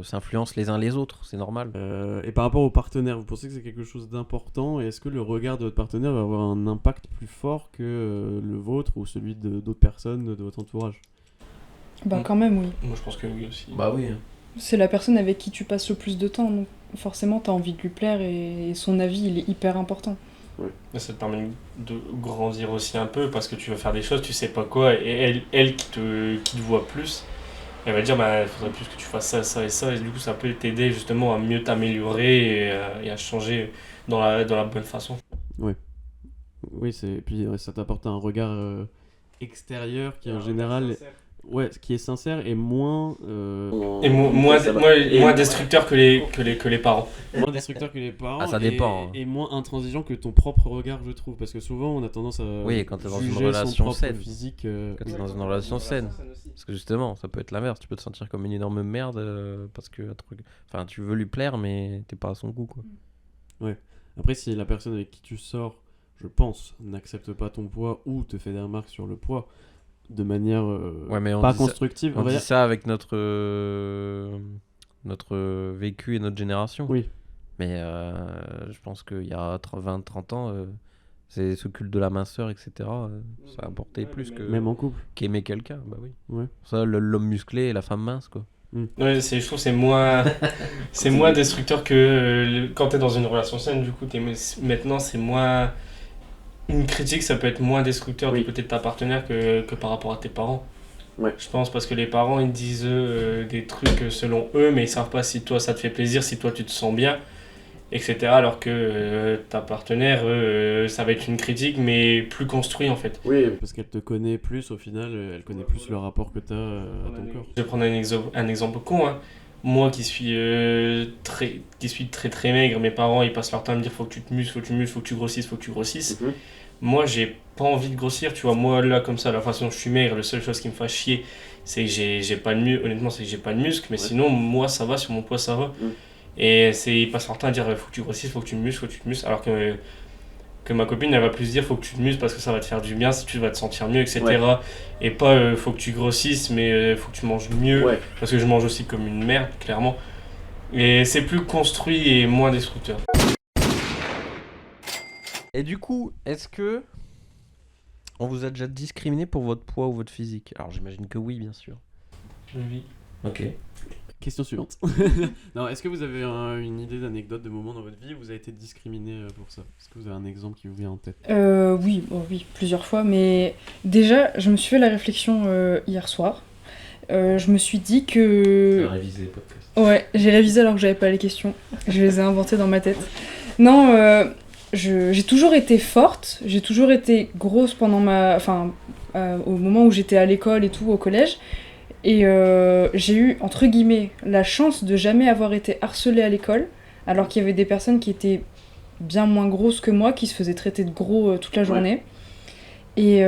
s'influence les uns les autres, c'est normal. Et par rapport au partenaire, vous pensez que c'est quelque chose d'important ? Et est-ce que le regard de votre partenaire va avoir un impact plus fort que le vôtre ou celui d'autres personnes de votre entourage ? Bah quand même, oui. Moi, je pense que oui aussi. Bah oui. C'est la personne avec qui tu passes le plus de temps, donc forcément t'as envie de lui plaire et son avis il est hyper important. Ouais. Ça te permet de grandir aussi un peu parce que tu vas faire des choses, tu sais pas quoi, et elle qui te voit plus, elle va te dire bah il faudrait plus que tu fasses ça, ça et ça, et du coup ça peut t'aider justement à mieux t'améliorer et à changer dans la bonne façon. Ouais. Oui, puis ça t'apporte un regard extérieur qui en général... qui est sincère et moins Et moins destructeur que les parents. moins destructeur que les parents. Ah, ça dépend, hein. Et moins intransigeant que ton propre regard, je trouve, parce que souvent on a tendance à Oui, quand t'es dans une juger relation son propre saine. physique. Quand t'es dans une relation saine. Parce que justement, ça peut être l'inverse. Tu peux te sentir comme une énorme merde parce que enfin, tu veux lui plaire, mais t'es pas à son goût, quoi. Après, si la personne avec qui tu sors, je pense, n'accepte pas ton poids ou te fait des remarques sur le poids de manière Ouais, mais on pas dit ça- constructive, On va dit dire- ça avec notre vécu et notre génération. Oui. Mais je pense qu'il y a 20-30 ans, c'est ce culte de la minceur, etc. Ça a apporté plus que même en couple. qu'aimer quelqu'un. Bah oui. Ouais. Ça, l'homme musclé et la femme mince, quoi. Ouais, je trouve que c'est moins destructeur que quand t'es dans une relation saine. Du coup, maintenant, c'est moins. Une critique, ça peut être moins destructeur du côté de ta partenaire que par rapport à tes parents. Ouais. Je pense parce que les parents, ils disent des trucs selon eux, mais ils savent pas si toi ça te fait plaisir, si toi tu te sens bien, etc. Alors que ta partenaire, ça va être une critique, mais plus construit en fait. Oui, parce qu'elle te connaît plus au final, elle connaît plus le rapport que tu as à ton corps. Je vais prendre un exemple con. Hein. Moi qui suis très très maigre, mes parents ils passent leur temps à me dire faut que tu te muscles, faut que tu muscles, faut que tu grossisses, faut que tu grossisses. Moi j'ai pas envie de grossir, tu vois. Moi là, comme ça, la façon dont je suis maigre, la seule chose qui me fait chier, c'est que j'ai pas de muscle. Honnêtement, c'est que j'ai pas de muscle, mais sinon, moi ça va, sur mon poids ça va. Et ils passent leur temps à dire faut que tu grossisses, faut que tu te muscles, faut que tu te muscles. Alors que ma copine elle va plus dire faut que tu te muscles parce que ça va te faire du bien, tu vas te sentir mieux, etc. Et pas faut que tu grossisses, mais faut que tu manges mieux, parce que je mange aussi comme une merde, clairement. Et c'est plus construit et moins destructeur. Et du coup, est-ce que on vous a déjà discriminé pour votre poids ou votre physique? Alors j'imagine que oui, bien sûr. Oui. Ok. Question suivante. Non, est-ce que vous avez une idée d'anecdote, de moment dans votre vie où vous avez été discriminé pour ça? Est-ce que vous avez un exemple qui vous vient en tête? Oui, plusieurs fois, mais déjà, je me suis fait la réflexion hier soir. Je me suis dit que... Réviser les podcasts. Ouais, j'ai révisé alors que j'avais pas les questions. Je les ai inventées dans ma tête. Non, j'ai toujours été forte, j'ai toujours été grosse pendant au moment où j'étais à l'école et tout, au collège. Et j'ai eu, entre guillemets, la chance de jamais avoir été harcelée à l'école, alors qu'il y avait des personnes qui étaient bien moins grosses que moi, qui se faisaient traiter de gros toute la journée. Et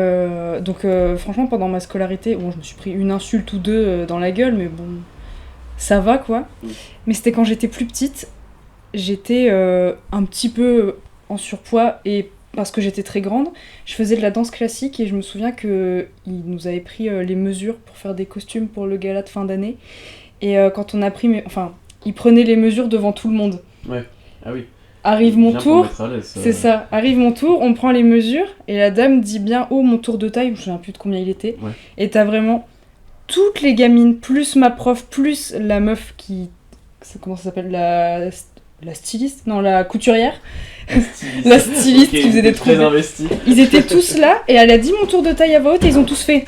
donc franchement, pendant ma scolarité, bon, je me suis pris une insulte ou deux dans la gueule, mais bon, ça va quoi. Mais c'était quand j'étais plus petite, j'étais un petit peu en surpoids, et parce que j'étais très grande, je faisais de la danse classique, et je me souviens qu'ils nous avaient pris les mesures pour faire des costumes pour le gala de fin d'année. Et quand on a pris... ils prenaient les mesures devant tout le monde. Ouais, ah oui. Arrive mon Bien tour, pour mettre à l'aise, c'est ça, arrive mon tour, on prend les mesures, et la dame dit bien haut mon tour de taille, je me souviens plus de combien il était, et t'as vraiment toutes les gamines, plus ma prof, plus la meuf qui... Comment ça s'appelle, la styliste? Non, la couturière. La styliste qui faisait des trucs. Très investi. Ils étaient tous là, et elle a dit mon tour de taille à voix haute, et ils ont tous fait...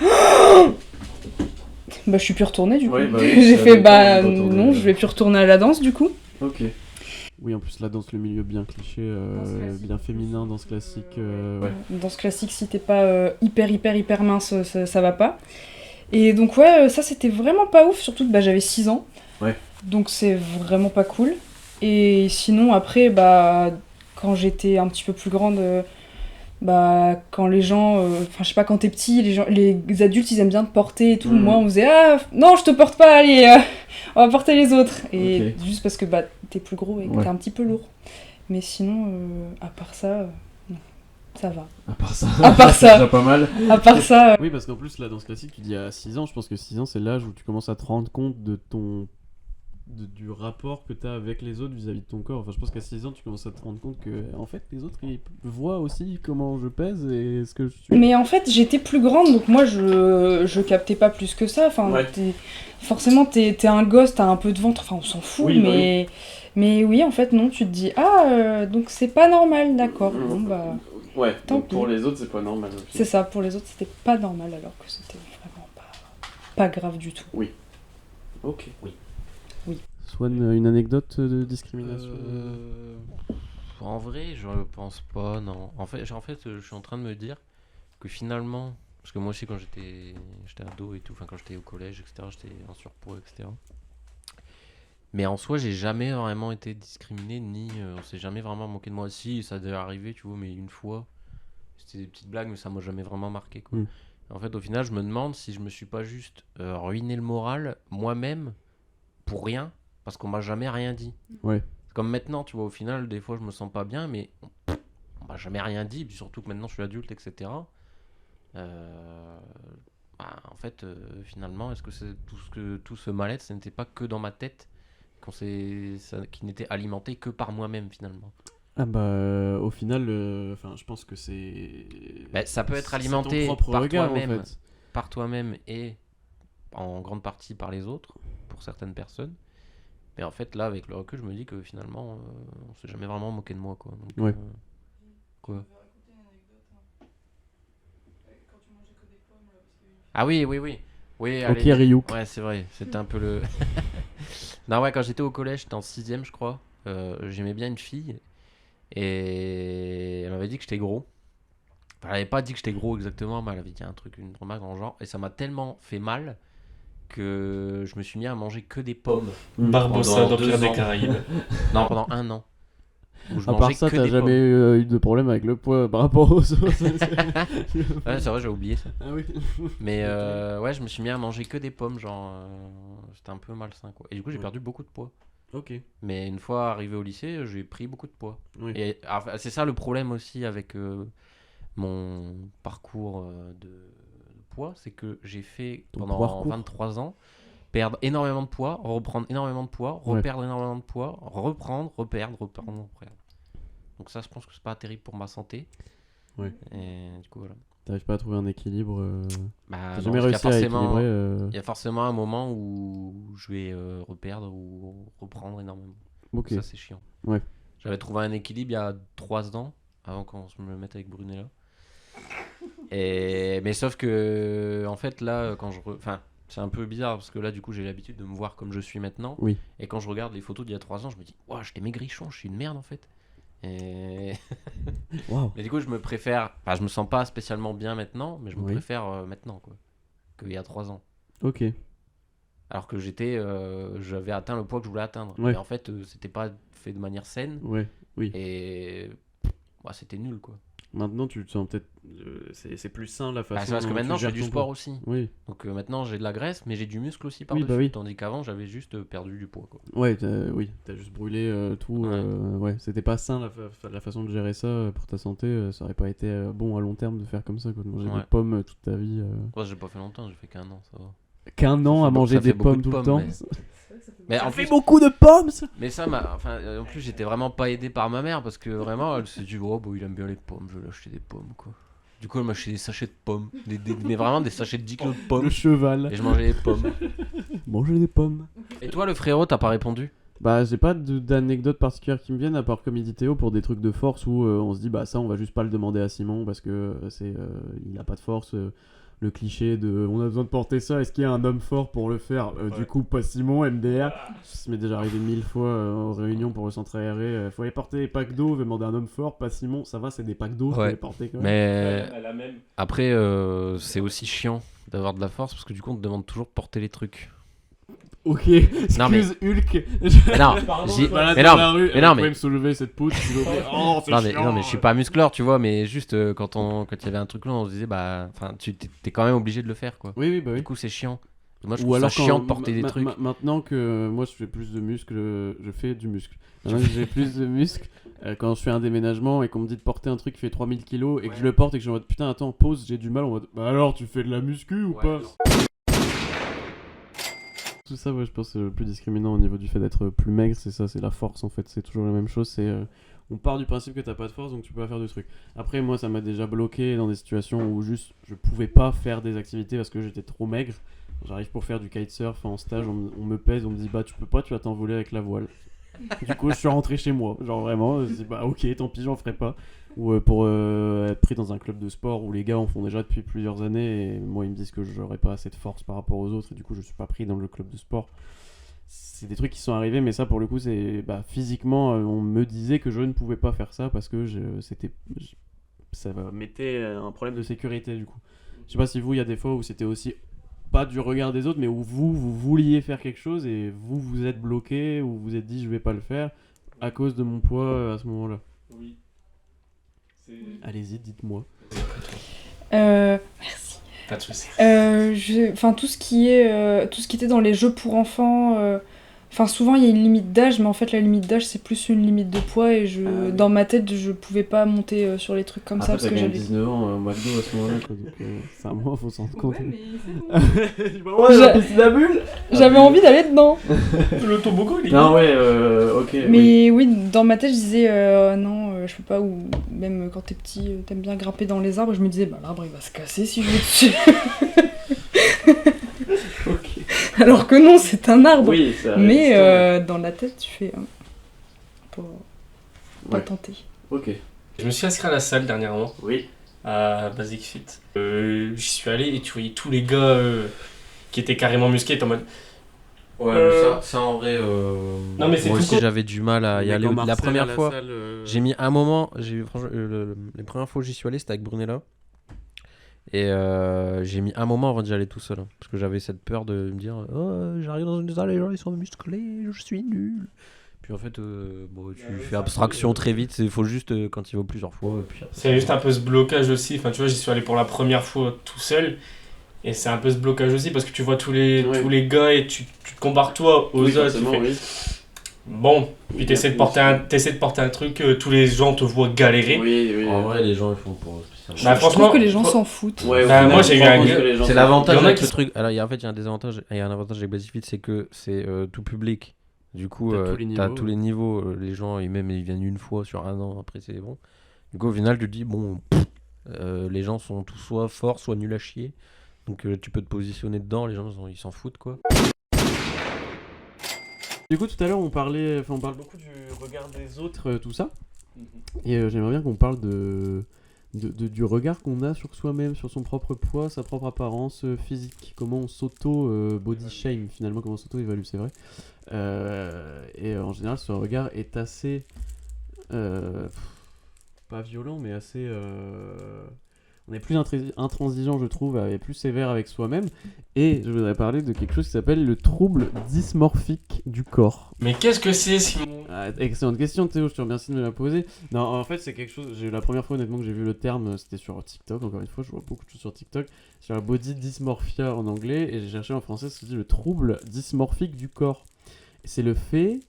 Bah je suis plus retournée du coup. Ouais, bah oui, j'ai ça fait dépend bah quand on est- non, je vais plus retourner à la danse du coup. Ok. Oui, en plus la danse, le milieu bien cliché, bien féminin, danse classique. Ouais. Danse classique, si t'es pas hyper mince, ça va pas. Et donc ouais, ça c'était vraiment pas ouf, surtout que bah, j'avais 6 ans. Ouais. Donc c'est vraiment pas cool. Et sinon après, bah quand j'étais un petit peu plus grande, bah quand les gens, enfin je sais pas, quand t'es petit, les adultes ils aiment bien te porter et tout. Moi on faisait ah non je te porte pas, allez on va porter les autres. Et juste parce que bah t'es plus gros et que t'es un petit peu lourd. Mais sinon à part ça, non, ça va. À part ça, c'est déjà pas mal. À part ça. Oui, parce qu'en plus la danse classique, tu dis à 6 ans, je pense que 6 ans c'est l'âge où tu commences à te rendre compte de du rapport que tu as avec les autres vis-à-vis de ton corps. Enfin, je pense qu'à 6 ans, tu commences à te rendre compte que en fait, les autres, ils voient aussi comment je pèse et ce que je suis. Mais en fait, j'étais plus grande, donc moi, je captais pas plus que ça. Enfin, forcément, t'es un gosse, t'as un peu de ventre, enfin, on s'en fout, oui, mais oui, en fait, non, tu te dis, donc c'est pas normal, d'accord. Bon, bah, ouais, tant donc pis. pour les autres, c'est pas normal. Okay. C'est ça, pour les autres, c'était pas normal, alors que c'était vraiment pas grave du tout. Oui. Ok. Oui. Swan, une anecdote de discrimination En vrai, je pense pas, non. En fait, je suis en train de me dire que finalement, Parce que moi aussi, quand j'étais ado et tout, enfin quand j'étais au collège, etc., j'étais en surpoids, etc. Mais en soi, j'ai jamais vraiment été discriminé, ni on s'est jamais vraiment moqué de moi. Si, ça a déjà arrivé, tu vois, mais une fois, c'était des petites blagues, mais ça m'a jamais vraiment marqué, quoi. Mm. En fait, au final, je me demande si je me suis pas juste ruiné le moral moi-même pour rien, parce qu'on m'a jamais rien dit. Ouais. C'est comme maintenant, tu vois, au final, des fois, je me sens pas bien, mais on m'a jamais rien dit, puis surtout que maintenant, je suis adulte, etc. En fait, finalement, est-ce que c'est tout ce mal-être, ce n'était pas que dans ma tête, qui n'était alimenté que par moi-même, finalement. Ah bah au final, je pense que c'est... Bah, ça peut être c'est alimenté ton propre par regard, toi-même, en fait. par toi-même et en grande partie par les autres, pour certaines personnes. Mais en fait, là, avec le recul, je me dis que finalement, on s'est jamais vraiment moqué de moi, quoi. Donc, Ouais. Quoi ? Ah oui. Oui, Ok, allez. Ryuk. Ouais, c'est vrai, c'était un peu le... Non, ouais, quand j'étais au collège, j'étais en 6ème, je crois. J'aimais bien une fille. Et elle m'avait dit que j'étais gros. Enfin, elle avait pas dit que j'étais gros exactement, mais elle avait dit un truc, une remarque dans le genre. Et ça m'a tellement fait mal que je me suis mis à manger que des pommes. Barbossa Pendant d'Empire 2 des ans. Caraïbes. Non, pendant 1 an. Où je À part mangeais ça, que t'as des jamais pommes. eu de problème avec le poids par rapport aux autres. Ouais, c'est vrai, j'ai oublié ça. Ah oui. Mais ouais, je me suis mis à manger que des pommes, genre c'était un peu malsain, quoi. Et du coup, j'ai Ouais. perdu beaucoup de poids. Ok. Mais une fois arrivé au lycée, j'ai pris beaucoup de poids. Oui. Et c'est ça le problème aussi avec mon parcours de poids, c'est que j'ai fait Ton pendant parcours. 23 ans perdre énormément de poids, reprendre énormément de poids, Ouais. reperdre énormément de poids, reperdre. Donc ça, je pense que c'est pas terrible pour ma santé. Ouais. Et du coup, voilà. T'arrives pas à trouver un équilibre. Bah, T'as non, jamais parce réussi qu'il y a à forcément, équilibrer. il y a forcément un moment où je vais reperdre ou reprendre énormément. Ok. Ça, c'est chiant. Ouais. J'avais trouvé un équilibre il y a 3 ans, avant qu'on se me mette avec Brunella. Mais sauf que, en fait, là, enfin, c'est un peu bizarre, parce que là, du coup, j'ai l'habitude de me voir comme je suis maintenant. Oui. Et quand je regarde les photos d'il y a 3 ans, je me dis, waouh, j'étais maigrichon, je suis une merde, en fait. Et... Waouh. Mais du coup, je me sens pas spécialement bien maintenant, mais je me Oui. préfère maintenant, quoi, qu'il y a 3 ans. Ok. Alors que j'avais atteint le poids que je voulais atteindre. Ouais. Mais en fait, c'était pas fait de manière saine. Ouais. Oui. Et c'était nul, quoi. Maintenant, tu te sens peut-être. C'est plus sain la façon. C'est parce que dont maintenant, tu je fais gères du ton sport poids. aussi. Oui. Donc maintenant, j'ai de la graisse, mais j'ai du muscle aussi Oui, par-dessus. bah oui. Tandis qu'avant, j'avais juste perdu du poids, quoi. Ouais, t'as juste brûlé tout. Ouais. Ouais, c'était pas sain la façon de gérer ça pour ta santé. Ça aurait pas été bon à long terme de faire comme ça, quoi, de manger Ouais. des pommes toute ta vie. Moi, j'ai pas fait longtemps, j'ai fait qu'un an, ça va. Qu'un an Ça à fait manger ça fait des beaucoup pommes de tout le pommes, temps. Mais Ça en fait plus, beaucoup de pommes, ça. mais ça, en plus, j'étais vraiment pas aidé par ma mère parce que vraiment, elle s'est dit, oh, bah, il aime bien les pommes, je vais lui acheter des pommes, quoi. Du coup, elle m'a acheté des sachets de pommes, mais vraiment des sachets de 10 kilos de pommes. Le cheval. Et je mangeais les pommes. Manger des pommes. Et toi, le frérot, t'as pas répondu? Bah, j'ai pas d'anecdote particulière qui me viennent, à part comme il dit Théo, pour des trucs de force où on se dit, bah ça, on va juste pas le demander à Simon parce que il a pas de force. Le cliché de on a besoin de porter ça, est-ce qu'il y a un homme fort pour le faire? Du coup, pas Simon, MDR. Ça m'est déjà arrivé 1000 fois aux réunions pour le centre aéré. Faut aller porter des packs d'eau, demander un homme fort, pas Simon. Ça va, c'est des packs d'eau, je peux Ouais. les porter quand même. Mais À la même. après, c'est aussi chiant d'avoir de la force parce que du coup, on te demande toujours de porter les trucs. Ok, Non, mais- excuse Hulk. Mais non, Pardon, j'y- je Balade mais dans non, la rue, mais non, vous mais- pouvez me soulever cette poutre, s'il vous plaît. Oh, c'est non, mais chiant. je suis pas muscleur, tu vois, mais juste quand il y avait un truc là, on se disait, bah, enfin, t'es quand même obligé de le faire, quoi. Oui, bah oui. Du coup, c'est chiant. Moi, je Ou trouve alors ça chiant quand- de porter des trucs. Maintenant que moi je fais plus de muscles, je fais du muscle. Maintenant que j'ai plus de muscles, quand je fais un déménagement et qu'on me dit de porter un truc qui fait 3000 kilos et que je le porte et que je me dis putain attends pause j'ai du mal en mode bah alors tu fais de la muscu ou Ouais, pas? non. Tout ça ouais je pense le plus discriminant au niveau du fait d'être plus maigre c'est ça, c'est la force en fait, c'est toujours la même chose, c'est on part du principe que t'as pas de force donc tu peux pas faire de trucs. Après moi ça m'a déjà bloqué dans des situations où juste je pouvais pas faire des activités parce que j'étais trop maigre. J'arrive pour faire du kitesurf en stage, on me pèse, on me dit bah tu peux pas, tu vas t'envoler avec la voile. Du coup je suis rentré chez moi, genre vraiment, je dis bah ok tant pis j'en ferai pas. Ou pour être pris dans un club de sport où les gars en font déjà depuis plusieurs années et moi ils me disent que j'aurais pas assez de force par rapport aux autres et du coup je suis pas pris dans le club de sport. C'est des trucs qui sont arrivés mais ça pour le coup c'est bah, physiquement on me disait que je ne pouvais pas faire ça parce que ça mettait un problème de sécurité du coup. Je sais pas si vous, il y a des fois où c'était aussi pas du regard des autres, mais où vous vouliez faire quelque chose et vous êtes bloqué, ou vous êtes dit je vais pas le faire à cause de mon poids à ce moment-là. Oui. Allez-y, dites-moi. Merci. Pas de soucis. Enfin, tout ce qui était dans les jeux pour enfants. Enfin, souvent il y a une limite d'âge, mais en fait la limite d'âge c'est plus une limite de poids et oui. dans ma tête je pouvais pas monter sur les trucs comme ça parce que j'avais 19 ans au McDo à ce moment-là, quoi, donc c'est un mois, faut s'en rendre compte. J'avais envie d'aller dedans. Le toboggan, il est Non, ouais, ok. Mais oui, dans ma tête je disais non, je peux pas, ou même quand t'es petit, t'aimes bien grimper dans les arbres, je me disais bah l'arbre il va se casser si je vais dessus. Ok. Alors que non, c'est un arbre. Oui, ça Mais reste, dans la tête, tu fais pas ouais. tenter. Ok. Je me suis inscrit à la salle dernièrement, Oui. à Basic Fit. J'y suis allé et tu voyais tous les gars qui étaient carrément musclés, t'es en mode... Ouais, mais ça en vrai. Non, mais c'est moi tout aussi court. j'avais du mal à y aller. La première fois, j'ai mis un moment. Franchement, les premières fois où j'y suis allé, c'était avec Brunella. Et j'ai mis un moment avant d'y aller tout seul. Parce que j'avais cette peur de me dire oh, j'arrive dans une salle, les gens ils sont musclés, je suis nul. Puis en fait, bon, tu fais abstraction très vite. Il faut juste quand il va plusieurs fois. Et puis, C'est juste un peu ce blocage aussi. Enfin, tu vois, j'y suis allé pour la première fois tout seul. Et c'est un peu ce blocage aussi parce que tu vois tous les gars et tu te compares toi aux autres. Tu fais, bon, puis t'essaies de porter un truc, tous les gens te voient galérer. Oui. En vrai, les gens ils font pour. Bah, Je trouve franchement, que les gens s'en foutent. Ouais, Bah, moi, j'ai eu un C'est l'avantage Il y en a avec qui le truc. Alors, il y a un désavantage. Il y a un avantage avec Basic Fit, c'est que c'est tout public. Du coup, T'as tous les t'as niveaux, tous les niveaux. Les gens, ils viennent une fois sur un an. Après, c'est bon. Du coup, au final, tu te dis, bon, les gens sont tous soit forts, soit nuls à chier. Donc, tu peux te positionner dedans. Les gens, ils s'en foutent, quoi. Du coup, tout à l'heure, on parle beaucoup du regard des autres, tout ça. Et j'aimerais bien qu'on parle du regard qu'on a sur soi-même, sur son propre poids, sa propre apparence physique. Comment on s'auto-body shame, finalement, comment on s'auto-évalue, c'est vrai. Et en général, ce regard est assez... pas violent, mais assez... on est plus intransigeant, je trouve, et plus sévère avec soi-même. Et je voudrais parler de quelque chose qui s'appelle le trouble dysmorphique du corps. Mais qu'est-ce que c'est, Simon ? Excellente question, Théo, je te remercie de me la poser. Non, en fait, c'est quelque chose... La première fois, honnêtement, que j'ai vu le terme, c'était sur TikTok. Encore une fois, je vois beaucoup de choses sur TikTok. Sur la body dysmorphia en anglais, et j'ai cherché en français, ça se dit le trouble dysmorphique du corps. Et c'est le fait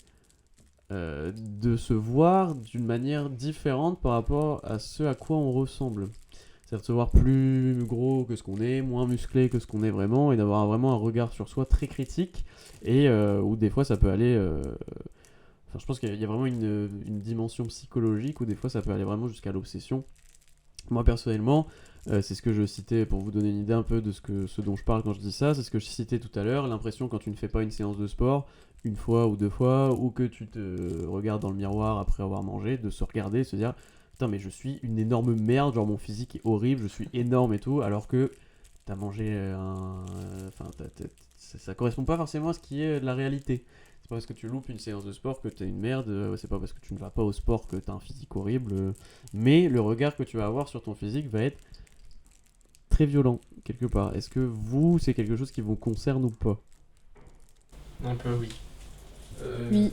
de se voir d'une manière différente par rapport à ce à quoi on ressemble. C'est-à-dire de se voir plus gros que ce qu'on est, moins musclé que ce qu'on est vraiment, et d'avoir vraiment un regard sur soi très critique, et où des fois ça peut aller... Enfin, je pense qu'il y a vraiment une dimension psychologique où des fois ça peut aller vraiment jusqu'à l'obsession. Moi personnellement, c'est ce que je citais pour vous donner une idée un peu de ce dont je parle quand je dis ça, c'est ce que je citais tout à l'heure, l'impression quand tu ne fais pas une séance de sport, une fois ou deux fois, ou que tu te regardes dans le miroir après avoir mangé, de se regarder et se dire putain mais je suis une énorme merde, genre mon physique est horrible, je suis énorme et tout, alors que t'as mangé enfin ça correspond pas forcément à ce qui est la réalité. C'est pas parce que tu loupes une séance de sport que t'es une merde, c'est pas parce que tu ne vas pas au sport que t'as un physique horrible, mais le regard que tu vas avoir sur ton physique va être très violent, quelque part. Est-ce que vous, c'est quelque chose qui vous concerne ou pas ? Un peu, oui. Oui.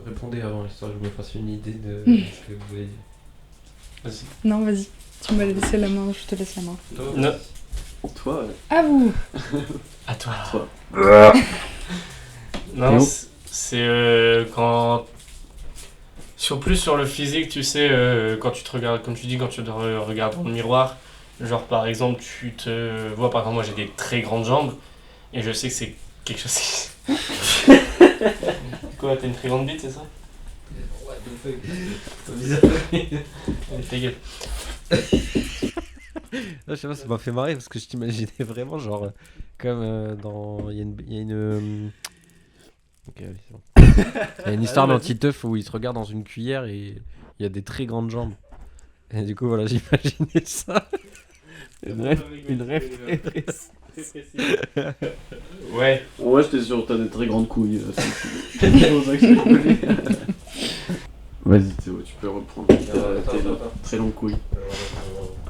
Répondez avant, histoire que je me fasse une idée de ce que vous avez dit. Vas-y. Non, vas-y. Tu m'as laissé la main, je te laisse la main. Non. Toi, À vous. À toi. Toi. Non, Théo c'est quand... Plus sur le physique, tu sais, quand tu te regardes, comme tu dis, quand tu te regardes dans le miroir, genre par exemple, tu te vois, par exemple, moi j'ai des très grandes jambes, et je sais que c'est quelque chose qui... Quoi, t'as une très grande bite, c'est ça ? Ouais, c'est bizarre. Ta gueule. Je sais pas, ça m'a fait marrer parce que je t'imaginais vraiment genre comme dans... Il y a une... Ok, allez, c'est bon. Il y a une histoire d'Antiteuf où il se regarde dans une cuillère et il y a des très grandes jambes. Et du coup, voilà, j'imaginais ça. Une rêve très précise. Ouais. Ouais, j'étais sûr, t'as des très grandes couilles. C'est pour ça que je voulais. Vas-y Théo, tu peux reprendre. Tes très longues couilles.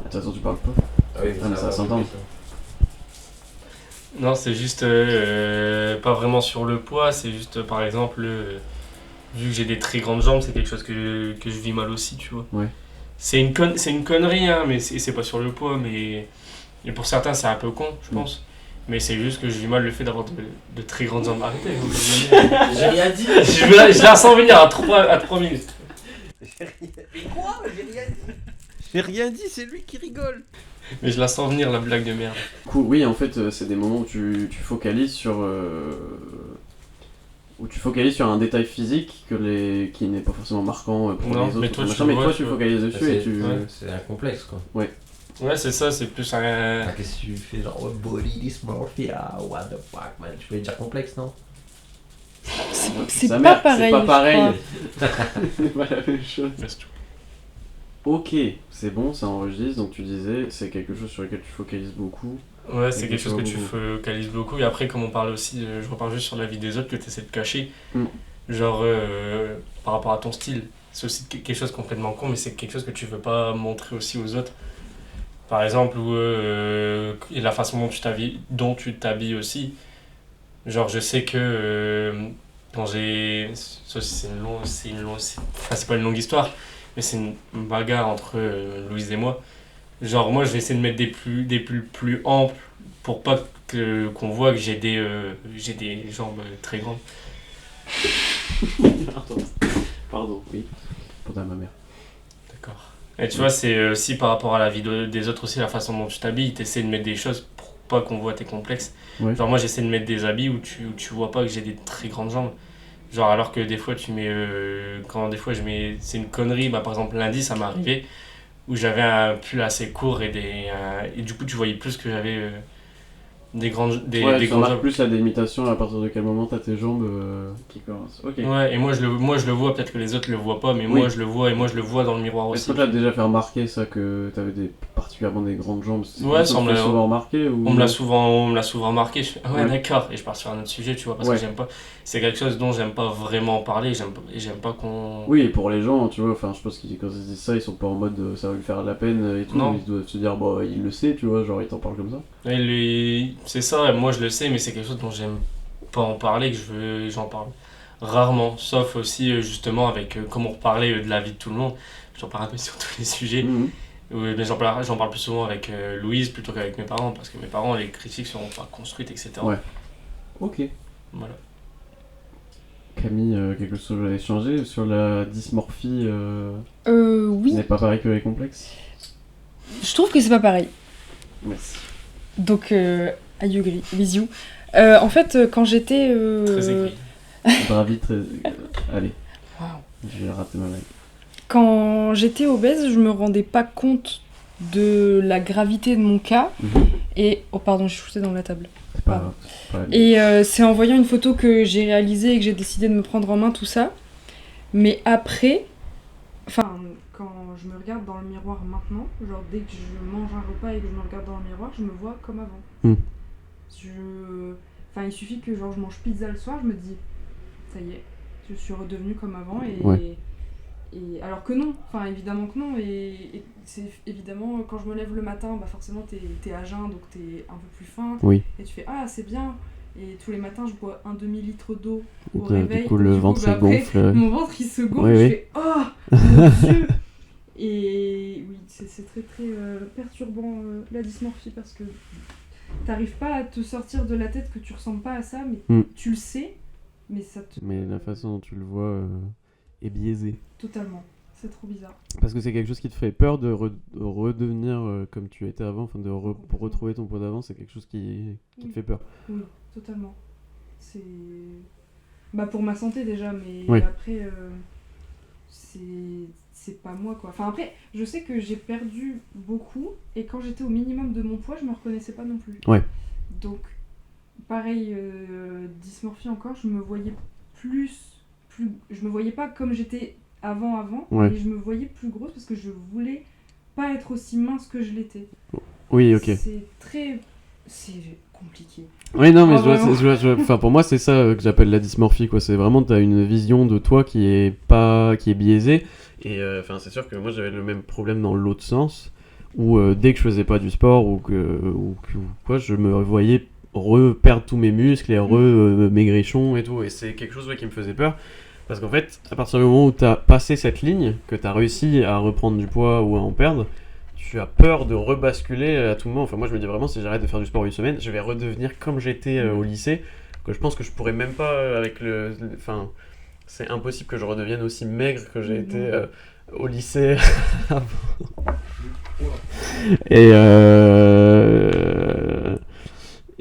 Attention, tu parles pas. oui, mais ça s'entend. Non, c'est juste pas vraiment sur le poids, c'est juste par exemple, vu que j'ai des très grandes jambes, c'est quelque chose que je vis mal aussi, tu vois. Ouais. C'est une connerie, hein, mais c'est pas sur le poids, mais et pour certains c'est un peu con, je pense. Mais c'est juste que je vis mal le fait d'avoir de très grandes jambes. Arrêtez, vous J'ai rien dit. je la sens venir à 3 minutes. Mais quoi? J'ai rien dit. J'ai rien dit, c'est lui qui rigole. Mais je la sens venir, la blague de merde. Cool. Oui, en fait, c'est des moments où tu focalises sur un détail physique qui n'est pas forcément marquant pour Non, les autres. mais toi, machin, tu mais vois, toi, tu tu vois. focalises dessus et tu. C'est un complexe quoi. Ouais, c'est ça, c'est plus un. Ah, qu'est-ce que tu fais genre oh, body dysmorphia, what the fuck man? Tu voulais dire complexe non? C'est Sa pas mère, pareil. C'est pas je pareil. crois. C'est pas la même chose. Laisse tout. Ok, c'est bon, ça enregistre. Donc tu disais, c'est quelque chose sur lequel tu focalises beaucoup. Ouais, c'est Et quelque chose que tu tu vois focalises beaucoup. Et après, comme on parle aussi, je repars juste sur la vie des autres que tu essaies de cacher. Mm. Genre, par rapport à ton style. C'est aussi quelque chose de complètement con, mais c'est quelque chose que tu veux pas montrer aussi aux autres. Par exemple, et la façon dont tu t'habilles aussi. Genre, je sais que quand j'ai. Ça, c'est pas une longue histoire, mais c'est une bagarre entre Louise et moi. Genre, moi, je vais essayer de mettre des pulls plus amples pour pas qu'on voit que j'ai des jambes très grandes. Pardon, oui. Pour ta mère. D'accord. Et tu vois, c'est aussi par rapport à la vie des autres aussi, la façon dont tu t'habilles, t'essaies de mettre des choses pour pas qu'on voit tes complexes. Ouais. Genre, moi, j'essaie de mettre des habits où tu vois pas que j'ai des très grandes jambes. Genre, alors que des fois, tu mets. Quand des fois, je mets. C'est une connerie, bah, par exemple, lundi, ça m'est arrivé où j'avais un pull assez court et du coup, tu voyais plus que j'avais des grandes Tu grandes remarques jambes. plus la délimitation à partir de quel moment t'as tes jambes qui commencent. Ok. Ouais, et moi je le vois, peut-être que les autres le voient pas, mais Oui. moi je le vois et moi je le vois dans le miroir Est-ce aussi. que t'as déjà fait remarquer ça, que t'avais particulièrement des grandes jambes? C'est Ouais, quelque chose ça que me t'as l'a- souvent remarqué ou... On me l'a souvent remarqué, je fais ah ouais, Ouais. d'accord, et je pars sur un autre sujet, tu vois, parce Ouais. que j'aime pas. C'est quelque chose dont j'aime pas vraiment parler, j'aime pas qu'on. Oui, et pour les gens, tu vois, enfin, je pense que quand ils disent ça, ils sont pas en mode ça va lui faire de la peine et tout, Non. ils doivent se dire, bah, il le sait, tu vois, genre, il t'en parle comme ça. C'est ça, moi je le sais, mais c'est quelque chose dont j'aime pas en parler, j'en parle rarement, sauf aussi justement avec, comme on reparlait de la vie de tout le monde, j'en parle un peu sur tous les sujets. Mhm. Oui, mais j'en parle plus souvent avec Louise plutôt qu'avec mes parents, parce que mes parents, les critiques seront pas construites, etc. Ouais. Ok. Voilà. Camille, quelque chose à échanger sur la dysmorphie Oui, n'est pas pareil que les complexes? je trouve que c'est pas pareil. Merci. Donc, I agree, bisous. En fait, quand j'étais. Très aigri. Bravi, très... allez, Waouh. j'ai raté ma blague. Quand j'étais obèse, je me rendais pas compte de la gravité de mon cas. Mhm. Et. Oh, pardon, j'ai shooté dans la table. C'est pas grave. c'est pas grave. Et c'est en voyant une photo que j'ai réalisée et que j'ai décidé de me prendre en main tout ça. Mais après, enfin, quand je me regarde dans le miroir maintenant, genre dès que je mange un repas et que je me regarde dans le miroir, je me vois comme avant. Hmm. Enfin, il suffit que genre je mange pizza le soir, je me dis, ça y est, je suis redevenue comme avant. Et, Ouais. et alors que non, enfin évidemment que non. Et c'est évidemment quand je me lève le matin, bah forcément t'es à jeun, donc t'es un peu plus fin. Oui. Et tu fais ah c'est bien. Et tous les matins je bois un demi-litre d'eau au Du réveil. coup, le ventre bah, il après, gonfle. mon ventre il se gonfle, Oui, je oui. fais oh mon dieu. Et oui, c'est très très perturbant la dysmorphie parce que t'arrives pas à te sortir de la tête que tu ressembles pas à ça, mais Mm. tu le sais, mais ça te. Mais la façon dont tu le vois est biaisée. Totalement. C'est trop bizarre. Parce que c'est quelque chose qui te fait peur de redevenir comme tu étais avant, enfin pour retrouver ton poids d'avant, c'est quelque chose qui te Oui. fait peur. Oui, totalement. C'est. Bah pour ma santé déjà, mais Oui. après, c'est pas moi quoi. Enfin après, je sais que j'ai perdu beaucoup et quand j'étais au minimum de mon poids, je me reconnaissais pas non plus. Ouais. Donc, pareil, dysmorphie encore, je me voyais je me voyais pas comme j'étais avant, Ouais. mais je me voyais plus grosse parce que je voulais pas être aussi mince que je l'étais. Oui, ok. C'est compliqué. Oui, non, mais Ah, vraiment. enfin, pour moi, c'est ça que j'appelle la dysmorphie, quoi. C'est vraiment, t'as une vision de toi qui est biaisée. Et enfin, c'est sûr que moi, j'avais le même problème dans l'autre sens, où dès que je faisais pas du sport ou quoi, je me voyais perdre tous mes muscles et maigrichon et tout. Et c'est quelque chose qui me faisait peur. Parce qu'en fait, à partir du moment où tu as passé cette ligne, que tu as réussi à reprendre du poids ou à en perdre, tu as peur de rebasculer à tout moment. Enfin, moi, je me dis vraiment, si j'arrête de faire du sport une semaine, je vais redevenir comme j'étais au lycée. Que je pense que je pourrais même pas avec Enfin, c'est impossible que je redevienne aussi maigre que j'ai été au lycée avant.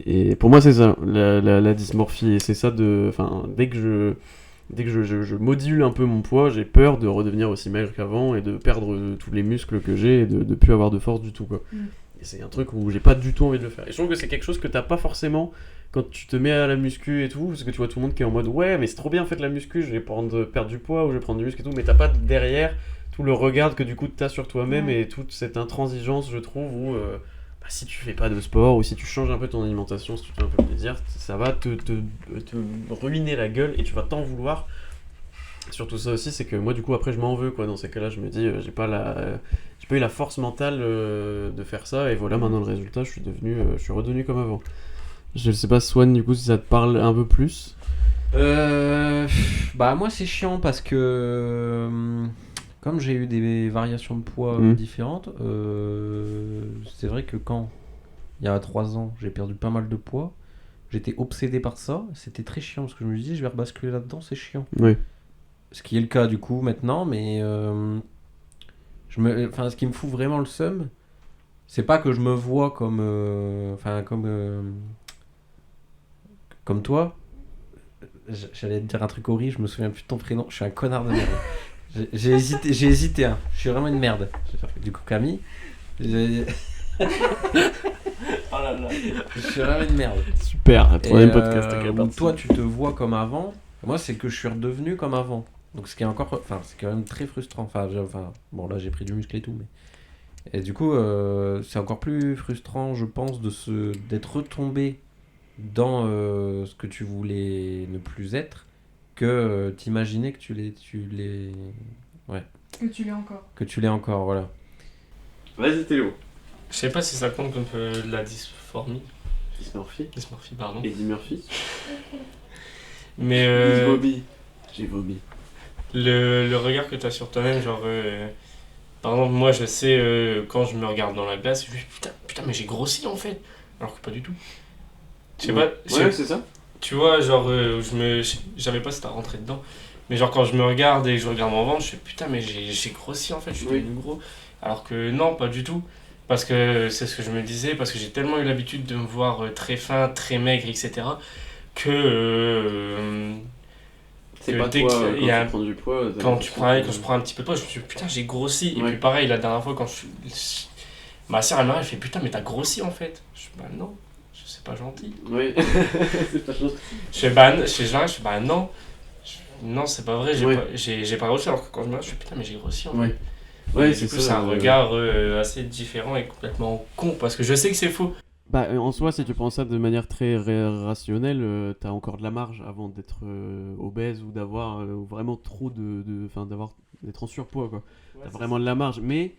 Et pour moi, c'est ça, la dysmorphie. Et c'est ça dès que je module un peu mon poids, j'ai peur de redevenir aussi maigre qu'avant et de perdre tous les muscles que j'ai et de plus avoir de force du tout, quoi. Et c'est un truc où j'ai pas du tout envie de le faire. Et je trouve que c'est quelque chose que t'as pas forcément quand tu te mets à la muscu et tout, parce que tu vois tout le monde qui est en mode ouais, mais c'est trop bien, faites la muscu, je vais perdre du poids ou je vais prendre du muscle et tout, mais t'as pas derrière tout le regard que du coup t'as sur toi-même et toute cette intransigeance, je trouve, où si tu fais pas de sport ou si tu changes un peu ton alimentation, si tu te fais un peu plaisir, ça va te ruiner la gueule et tu vas t'en vouloir. Surtout ça aussi, c'est que moi du coup après je m'en veux, quoi. Dans ces cas-là, je me dis j'ai pas eu la force mentale de faire ça, et voilà, maintenant le résultat, je suis redevenu comme avant. Je sais pas, Swan, du coup, si ça te parle un peu plus. Bah moi c'est chiant parce que comme j'ai eu des variations de poids différentes, c'est vrai que quand il y a 3 ans j'ai perdu pas mal de poids, j'étais obsédé par ça, c'était très chiant parce que je me disais je vais rebasculer là-dedans, c'est chiant. Oui. Ce qui est le cas du coup maintenant, mais ce qui me fout vraiment le seum, c'est pas que je me vois comme comme toi. J'allais te dire un truc horrible, je me souviens plus de ton prénom, je suis un connard de merde. J'ai hésité, hein. Je suis vraiment une merde. Du coup, Camille, Oh là là. je suis vraiment une merde. Super, troisième podcast. Où toi, tu te vois comme avant. Moi, c'est que je suis redevenu comme avant. Donc, ce qui est encore, c'est quand même très frustrant. Bon, là, j'ai pris du muscle et tout, mais et du coup, c'est encore plus frustrant, je pense, d'être retombé dans ce que tu voulais ne plus être, que t'imaginer que tu l'es. Ouais. Que tu l'es encore. Que tu l'es encore, voilà. Vas-y, Théo. Je sais pas si ça compte comme de la dysmorphie. Dysmorphie, Pardon. Eddie Murphy. Mais J'ai vomi. le regard que tu as sur toi-même, genre par exemple, moi je sais quand je me regarde dans la glace, je me dis putain mais j'ai grossi en fait, alors que pas du tout. Je sais pas. Ouais, c'est ça. Tu vois, genre j'avais pas si t'as rentré dedans, mais genre quand je me regarde et que je regarde mon ventre, je fais putain mais j'ai grossi en fait, je suis devenu gros, alors que non, pas du tout. Parce que c'est ce que je me disais, parce que j'ai tellement eu l'habitude de me voir très fin, très maigre, etc. que C'est que pas dès toi, qu'il y a quand tu prends du poids. quand je prends un petit peu de poids, je me dis putain j'ai grossi. Et Ouais. puis pareil, la dernière fois quand ma soeur elle m'arrive, elle fait putain mais t'as grossi en fait. Je dis bah non, c'est pas gentil. Oui, c'est pas chose. Je fais bah non. Non c'est pas vrai, j'ai pas grossi, alors que quand je me regarde, je fais putain mais j'ai grossi en fait. Ouais. Et Ouais, du coup c'est un regard assez différent et complètement con, parce que je sais que c'est faux. Bah, en soi, si tu prends ça de manière très rationnelle, t'as encore de la marge avant d'être obèse ou d'avoir vraiment trop d'être en surpoids, quoi. T'as vraiment de la marge, mais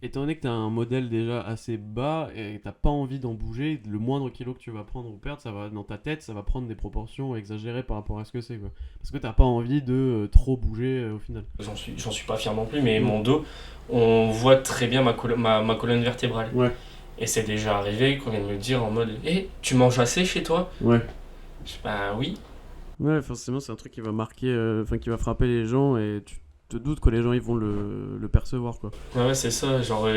étant donné que t'as un modèle déjà assez bas et que t'as pas envie d'en bouger, le moindre kilo que tu vas prendre ou perdre, ça va dans ta tête, ça va prendre des proportions exagérées par rapport à ce que c'est, quoi. Parce que t'as pas envie de trop bouger au final. J'en suis pas fier non plus, mais mon dos, on voit très bien ma colonne vertébrale. Ouais. Et c'est déjà arrivé qu'on vient de me dire en mode tu manges assez chez toi? Ouais. Je dis bah oui. Ouais, forcément, c'est un truc qui va marquer, qui va frapper les gens, et tu te doutes que les gens ils vont le percevoir, quoi. Ouais, c'est ça, genre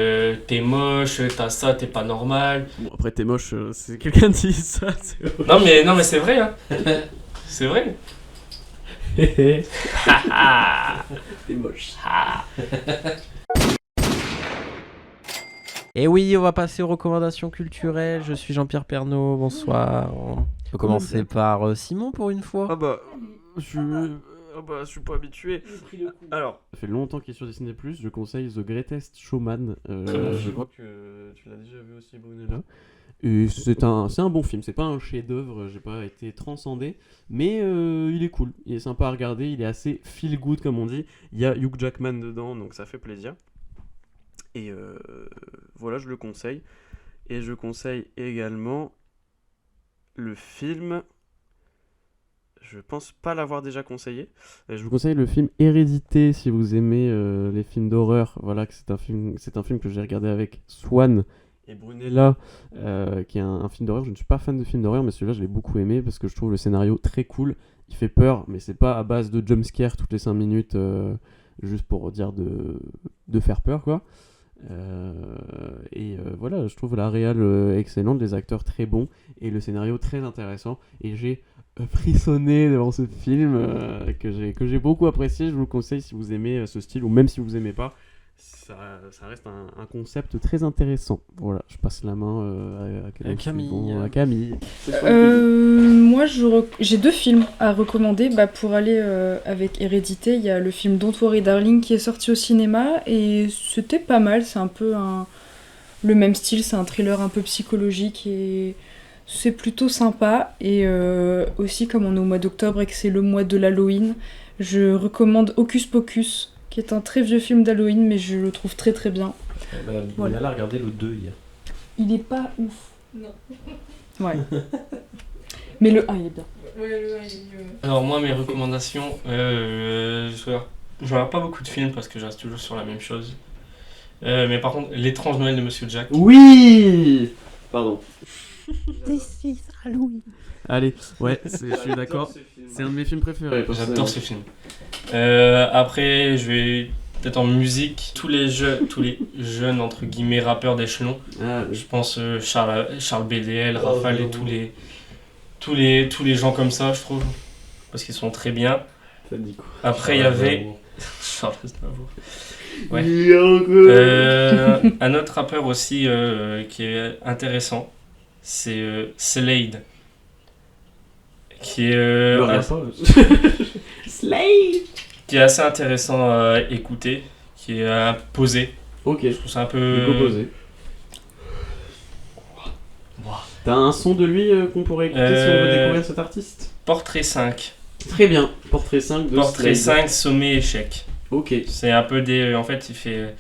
t'es moche, t'as ça, t'es pas normal. Bon, après, t'es moche, c'est quelqu'un dit ça, c'est Non mais c'est vrai, hein. C'est vrai. t'es moche. Et oui, on va passer aux recommandations culturelles. Je suis Jean-Pierre Pernaut, bonsoir. On peut commencer par Simon pour une fois. Je suis pas habitué. Alors, ça fait longtemps qu'il est sur Disney+, je conseille The Greatest Showman. Je crois que tu l'as déjà vu aussi, Brunella. Et c'est un bon film, c'est pas un chef-d'œuvre, j'ai pas été transcendé, mais il est cool, il est sympa à regarder, il est assez feel good comme on dit. Il y a Hugh Jackman dedans, donc ça fait plaisir. Et voilà, je le conseille. Et je conseille également le film... Je pense pas l'avoir déjà conseillé. Je vous conseille le film Hérédité si vous aimez les films d'horreur. Voilà, que c'est un film que j'ai regardé avec Swan et Brunella, qui est un film d'horreur. Je ne suis pas fan de films d'horreur, mais celui-là je l'ai beaucoup aimé parce que je trouve le scénario très cool. Il fait peur, mais c'est pas à base de jumpscare toutes les 5 minutes, juste pour dire de faire peur, quoi. Voilà, je trouve la réal excellente, les acteurs très bons et le scénario très intéressant. Et j'ai frissonné devant ce film que j'ai beaucoup apprécié. Je vous le conseille si vous aimez ce style, ou même si vous aimez pas. Ça reste un concept très intéressant. Voilà, je passe la main à Camille. À Camille. Moi, j'ai 2 films à recommander. Pour aller avec Hérédité, il y a le film Don't Worry Darling qui est sorti au cinéma et c'était pas mal. C'est un peu le même style, c'est un thriller un peu psychologique et c'est plutôt sympa. Et aussi, comme on est au mois d'octobre et que c'est le mois de l'Halloween, je recommande Hocus Pocus, qui est un très vieux film d'Halloween, mais je le trouve très très bien. Voilà. On a regardé le 2 hier. Il est pas ouf. Non. Ouais. Mais le 1, il est bien. Ouais, le 1, il est mieux. Alors moi, mes recommandations, je regarde pas beaucoup de films parce que je reste toujours sur la même chose. Mais par contre, L'étrange Noël de Monsieur Jack. Oui. Pardon. This is Halloween. Allez, ouais, je suis d'accord. C'est un de mes films préférés. J'adore ce film. Après, je vais peut-être en musique. Tous les jeunes entre guillemets rappeurs d'échelon. Ah, Je pense Charles BDL, Rafale et tous les gens comme ça, je trouve, parce qu'ils sont très bien. ça dit quoi? Après, il y avait Charles Aznavour. Ouais. Un autre rappeur aussi qui est intéressant, c'est Slade. Qui est qui est assez intéressant à écouter, qui est posé. Ok. Je trouve ça un peu Composé. T'as un son de lui qu'on pourrait écouter si on veut découvrir cet artiste? Portrait 5. Très bien. Portrait 5 de Portrait Slade. 5, sommet, échec. Ok. C'est un peu des... En fait, il fait...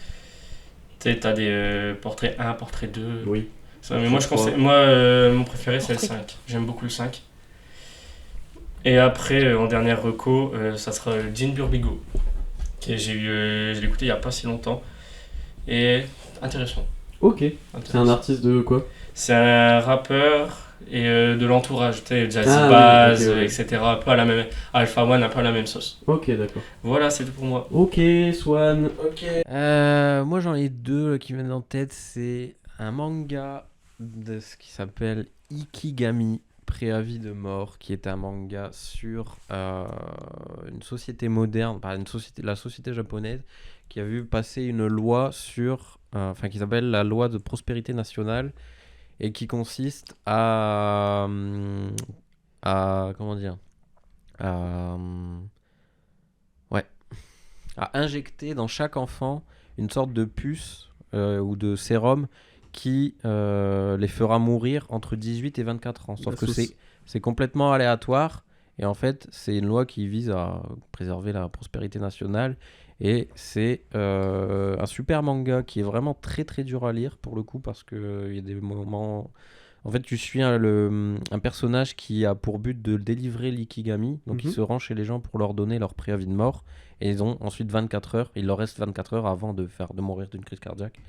Tu sais, t'as des portraits 1, portrait 2. Oui. Ça, mais moi, je conseille... mon préféré, c'est le 5. J'aime beaucoup le 5. Et après, en dernière reco, ça sera Jean Burbigo. Je l'ai écouté il n'y a pas si longtemps. Et intéressant. Ok. C'est un artiste de quoi? C'est un rappeur et de l'entourage, tu sais, Jazzy Ah, Bass, oui, ok, ouais. etc. Un peu à la même... Alpha One, un peu à la même sauce. Ok, d'accord. Voilà, c'est tout pour moi. Ok, Swan. Ok. Moi j'en ai 2 qui viennent en tête. C'est un manga de ce qui s'appelle Ikigami, Préavis de mort, qui est un manga sur une société moderne, la société japonaise, qui a vu passer une loi qui s'appelle la loi de prospérité nationale, et qui consiste à comment dire, à injecter dans chaque enfant une sorte de puce ou de sérum qui les fera mourir entre 18 et 24 ans. Sauf que c'est complètement aléatoire. Et en fait, c'est une loi qui vise à préserver la prospérité nationale. Et c'est un super manga qui est vraiment très très dur à lire pour le coup, parce qu'il y a des moments... En fait, tu suis un personnage qui a pour but de délivrer l'ikigami. Donc, il se rend chez les gens pour leur donner leur préavis de mort. Et ils ont ensuite 24 heures. Il leur reste 24 heures avant de mourir d'une crise cardiaque.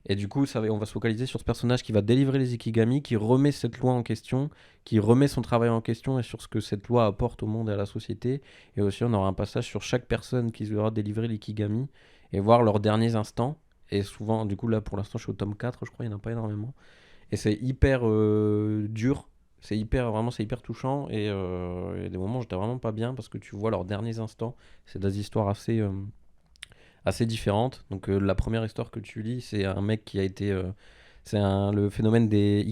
Et du coup, on va se focaliser sur ce personnage qui va délivrer les ikigami, qui remet cette loi en question, qui remet son travail en question et sur ce que cette loi apporte au monde et à la société. Et aussi, on aura un passage sur chaque personne qui aura délivré l'ikigami et voir leurs derniers instants. Et souvent, du coup, là, pour l'instant, je suis au tome 4, je crois, il n'y en a pas énormément. Et c'est hyper dur, c'est hyper touchant. Et il y a des moments où j'étais vraiment pas bien parce que tu vois leurs derniers instants. C'est des histoires assez différentes. Donc la première histoire que tu lis, c'est un mec qui a été... le phénomène des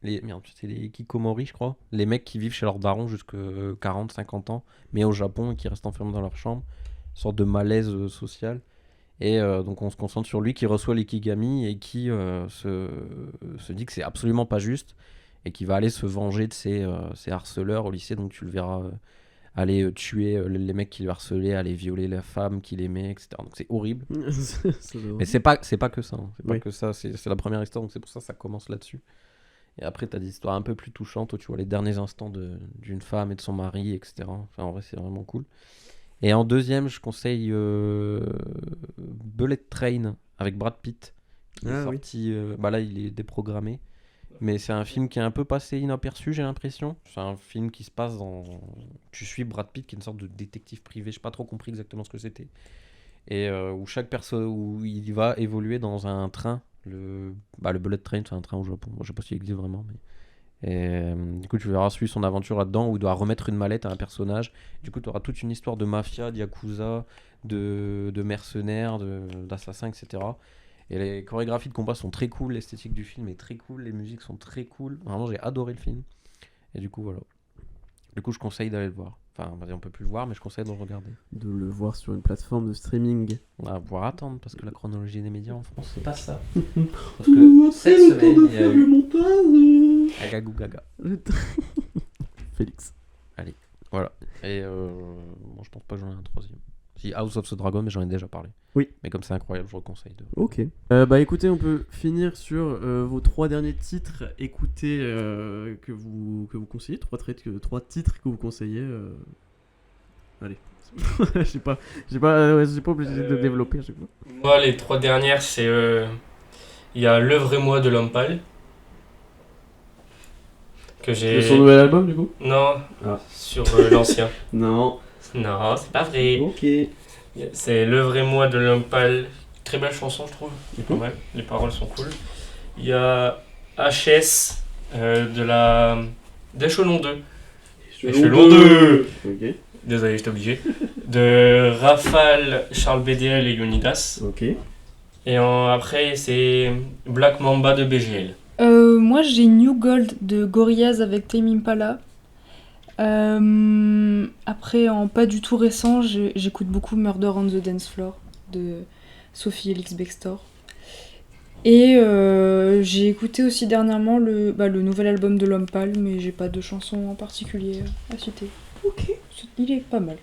les hikikomori, je crois. Les mecs qui vivent chez leurs darons jusqu'à 40-50 ans, mais au Japon, et qui restent enfermés dans leur chambre. Une sorte de malaise social. Et donc on se concentre sur lui qui reçoit l'ikigami et qui se dit que c'est absolument pas juste et qui va aller se venger de ses harceleurs au lycée. Donc tu le verras aller tuer les mecs qui le harcelaient, aller violer la femme qu'il aimait, etc. Donc c'est horrible. Mais c'est pas que ça. Hein. C'est pas Oui. que ça. C'est la première histoire, donc c'est pour ça que ça commence là-dessus. Et après, t'as des histoires un peu plus touchantes où tu vois les derniers instants d'une femme et de son mari, etc. Enfin, en vrai, c'est vraiment cool. Et en deuxième, je conseille Bullet Train avec Brad Pitt. Qui est sorti. Là, il est déprogrammé. Mais c'est un film qui est un peu passé inaperçu, j'ai l'impression. C'est un film qui se passe dans. Tu suis Brad Pitt, qui est une sorte de détective privé. J'ai pas trop compris exactement ce que c'était. Et où chaque personne. Où il va évoluer dans un train. Le Bullet Train, c'est un train au Japon. Moi, je sais pas s'il existe vraiment. Mais... Et du coup, tu verras suivre son aventure là-dedans où il doit remettre une mallette à un personnage. Du coup, tu auras toute une histoire de mafia, de yakuza, de mercenaires, d'assassins, etc. Et les chorégraphies de combat sont très cool, l'esthétique du film est très cool, les musiques sont très cool. Vraiment, j'ai adoré le film. Et du coup, voilà. Du coup, je conseille d'aller le voir. Enfin, on peut plus le voir, mais je conseille de le regarder. De le voir sur une plateforme de streaming. On va pouvoir attendre, parce que la chronologie des médias en France, c'est pas ça. Parce que cette semaine, il y a eu montage. Agagou Gaga. Félix. Voilà. Et bon, je pense pas que j'en ai un troisième. Si, House of the Dragon, mais j'en ai déjà parlé. Oui. Mais comme c'est incroyable, je vous conseille de... Ok. Écoutez, on peut finir sur vos 3 derniers titres écoutés que vous conseillez. 3 titres que vous conseillez. Allez. Je sais pas obligé de développer à chaque fois. Moi, les 3 dernières, c'est. Il y a L'œuvre et moi de l'homme pâle. Que j'ai. C'est son nouvel album du coup? Non, Ah. sur l'ancien. Non. Non, c'est pas vrai. Ok. C'est L'œuvre et moi de l'homme pâle. Très belle chanson, je trouve. Mhm. Ouais, les paroles sont cool. Il y a HS d'Echelon 2. Echelon 2. Ok. Désolé, j'étais obligé. De Rafale, Charles BDL et Unidas. Ok. Et après, c'est Black Mamba de BGL. Moi j'ai New Gold de Gorillaz avec Tame Impala. Après, en pas du tout récent, j'écoute beaucoup Murder on the Dance Floor de Sophie Elix Bextor. Et j'ai écouté aussi dernièrement le nouvel album de l'Homme Pâle, mais j'ai pas de chanson en particulier à citer. Ok. Il est pas mal.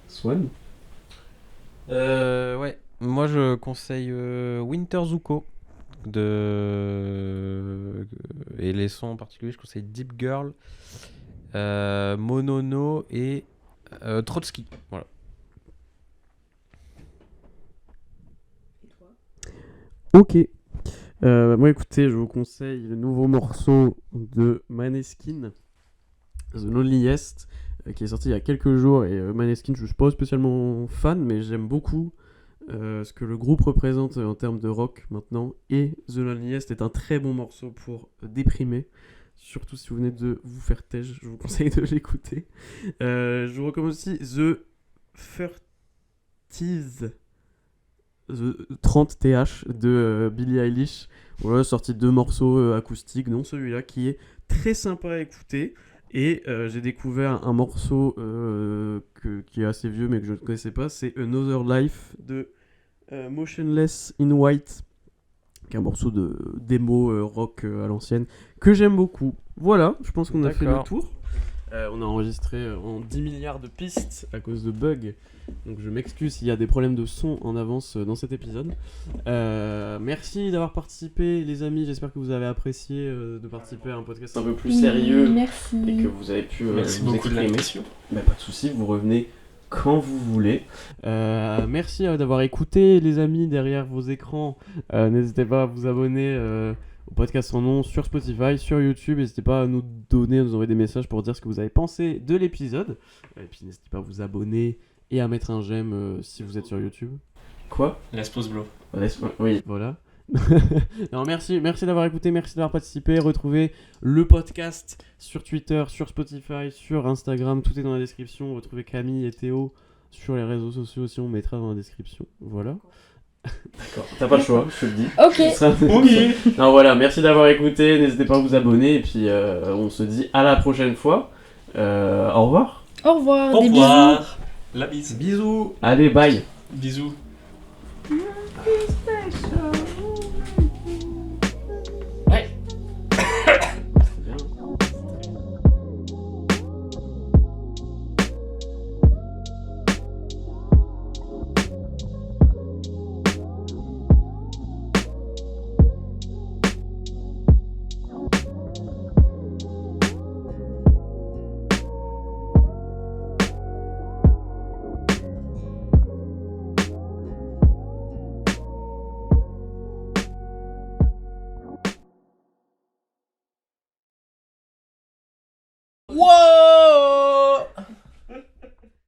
Swan. Ouais. Moi, je conseille Winter Zuko. Et les sons en particulier, je conseille Deep Girl, Monono et Trotsky. Voilà. Ok. Moi, écoutez, je vous conseille le nouveau morceau de Maneskin, The Loneliest, qui est sorti il y a quelques jours. Et Maneskin, je suis pas spécialement fan, mais j'aime beaucoup ce que le groupe représente en termes de rock maintenant. Et The Loneliest est un très bon morceau pour déprimer. Surtout si vous venez de vous faire têche, je vous conseille de l'écouter. Je vous recommande aussi The 30th de Billie Eilish. Voilà, sorti 2 morceaux acoustiques, dont celui-là qui est très sympa à écouter. Et j'ai découvert un morceau qui est assez vieux mais que je ne connaissais pas, c'est Another Life de Motionless in White, qui est un morceau de démo rock à l'ancienne que j'aime beaucoup. Voilà, je pense qu'on a fait le tour. On a enregistré en 10 milliards de pistes à cause de bugs. Donc je m'excuse s'il y a des problèmes de son en avance dans cet épisode. Merci d'avoir participé les amis, j'espère que vous avez apprécié de participer à un podcast un peu plus sérieux. Merci. Et que vous avez pu Merci vous beaucoup de exprimer. l'invitation. Bah, pas de soucis, vous revenez quand vous voulez. Merci d'avoir écouté les amis derrière vos écrans. N'hésitez pas à vous abonner au podcast sans nom sur Spotify, sur YouTube. N'hésitez pas à nous envoyer des messages pour dire ce que vous avez pensé de l'épisode. Et puis n'hésitez pas à vous abonner et à mettre un j'aime si vous êtes sur YouTube. Quoi ? Laisse pause blow. Oui, voilà. Non, merci d'avoir écouté, merci d'avoir participé. Retrouvez le podcast sur Twitter, sur Spotify, sur Instagram, tout est dans la description. Retrouvez Camille et Théo sur les réseaux sociaux aussi, on mettra dans la description. Voilà. D'accord, t'as pas le choix, je te le dis. Ok. Non, voilà, merci d'avoir écouté, n'hésitez pas à vous abonner et puis on se dit à la prochaine fois. Au revoir. Au revoir. Au Des revoir. La bise. Bisous. Allez, bye. Bisous. bisous.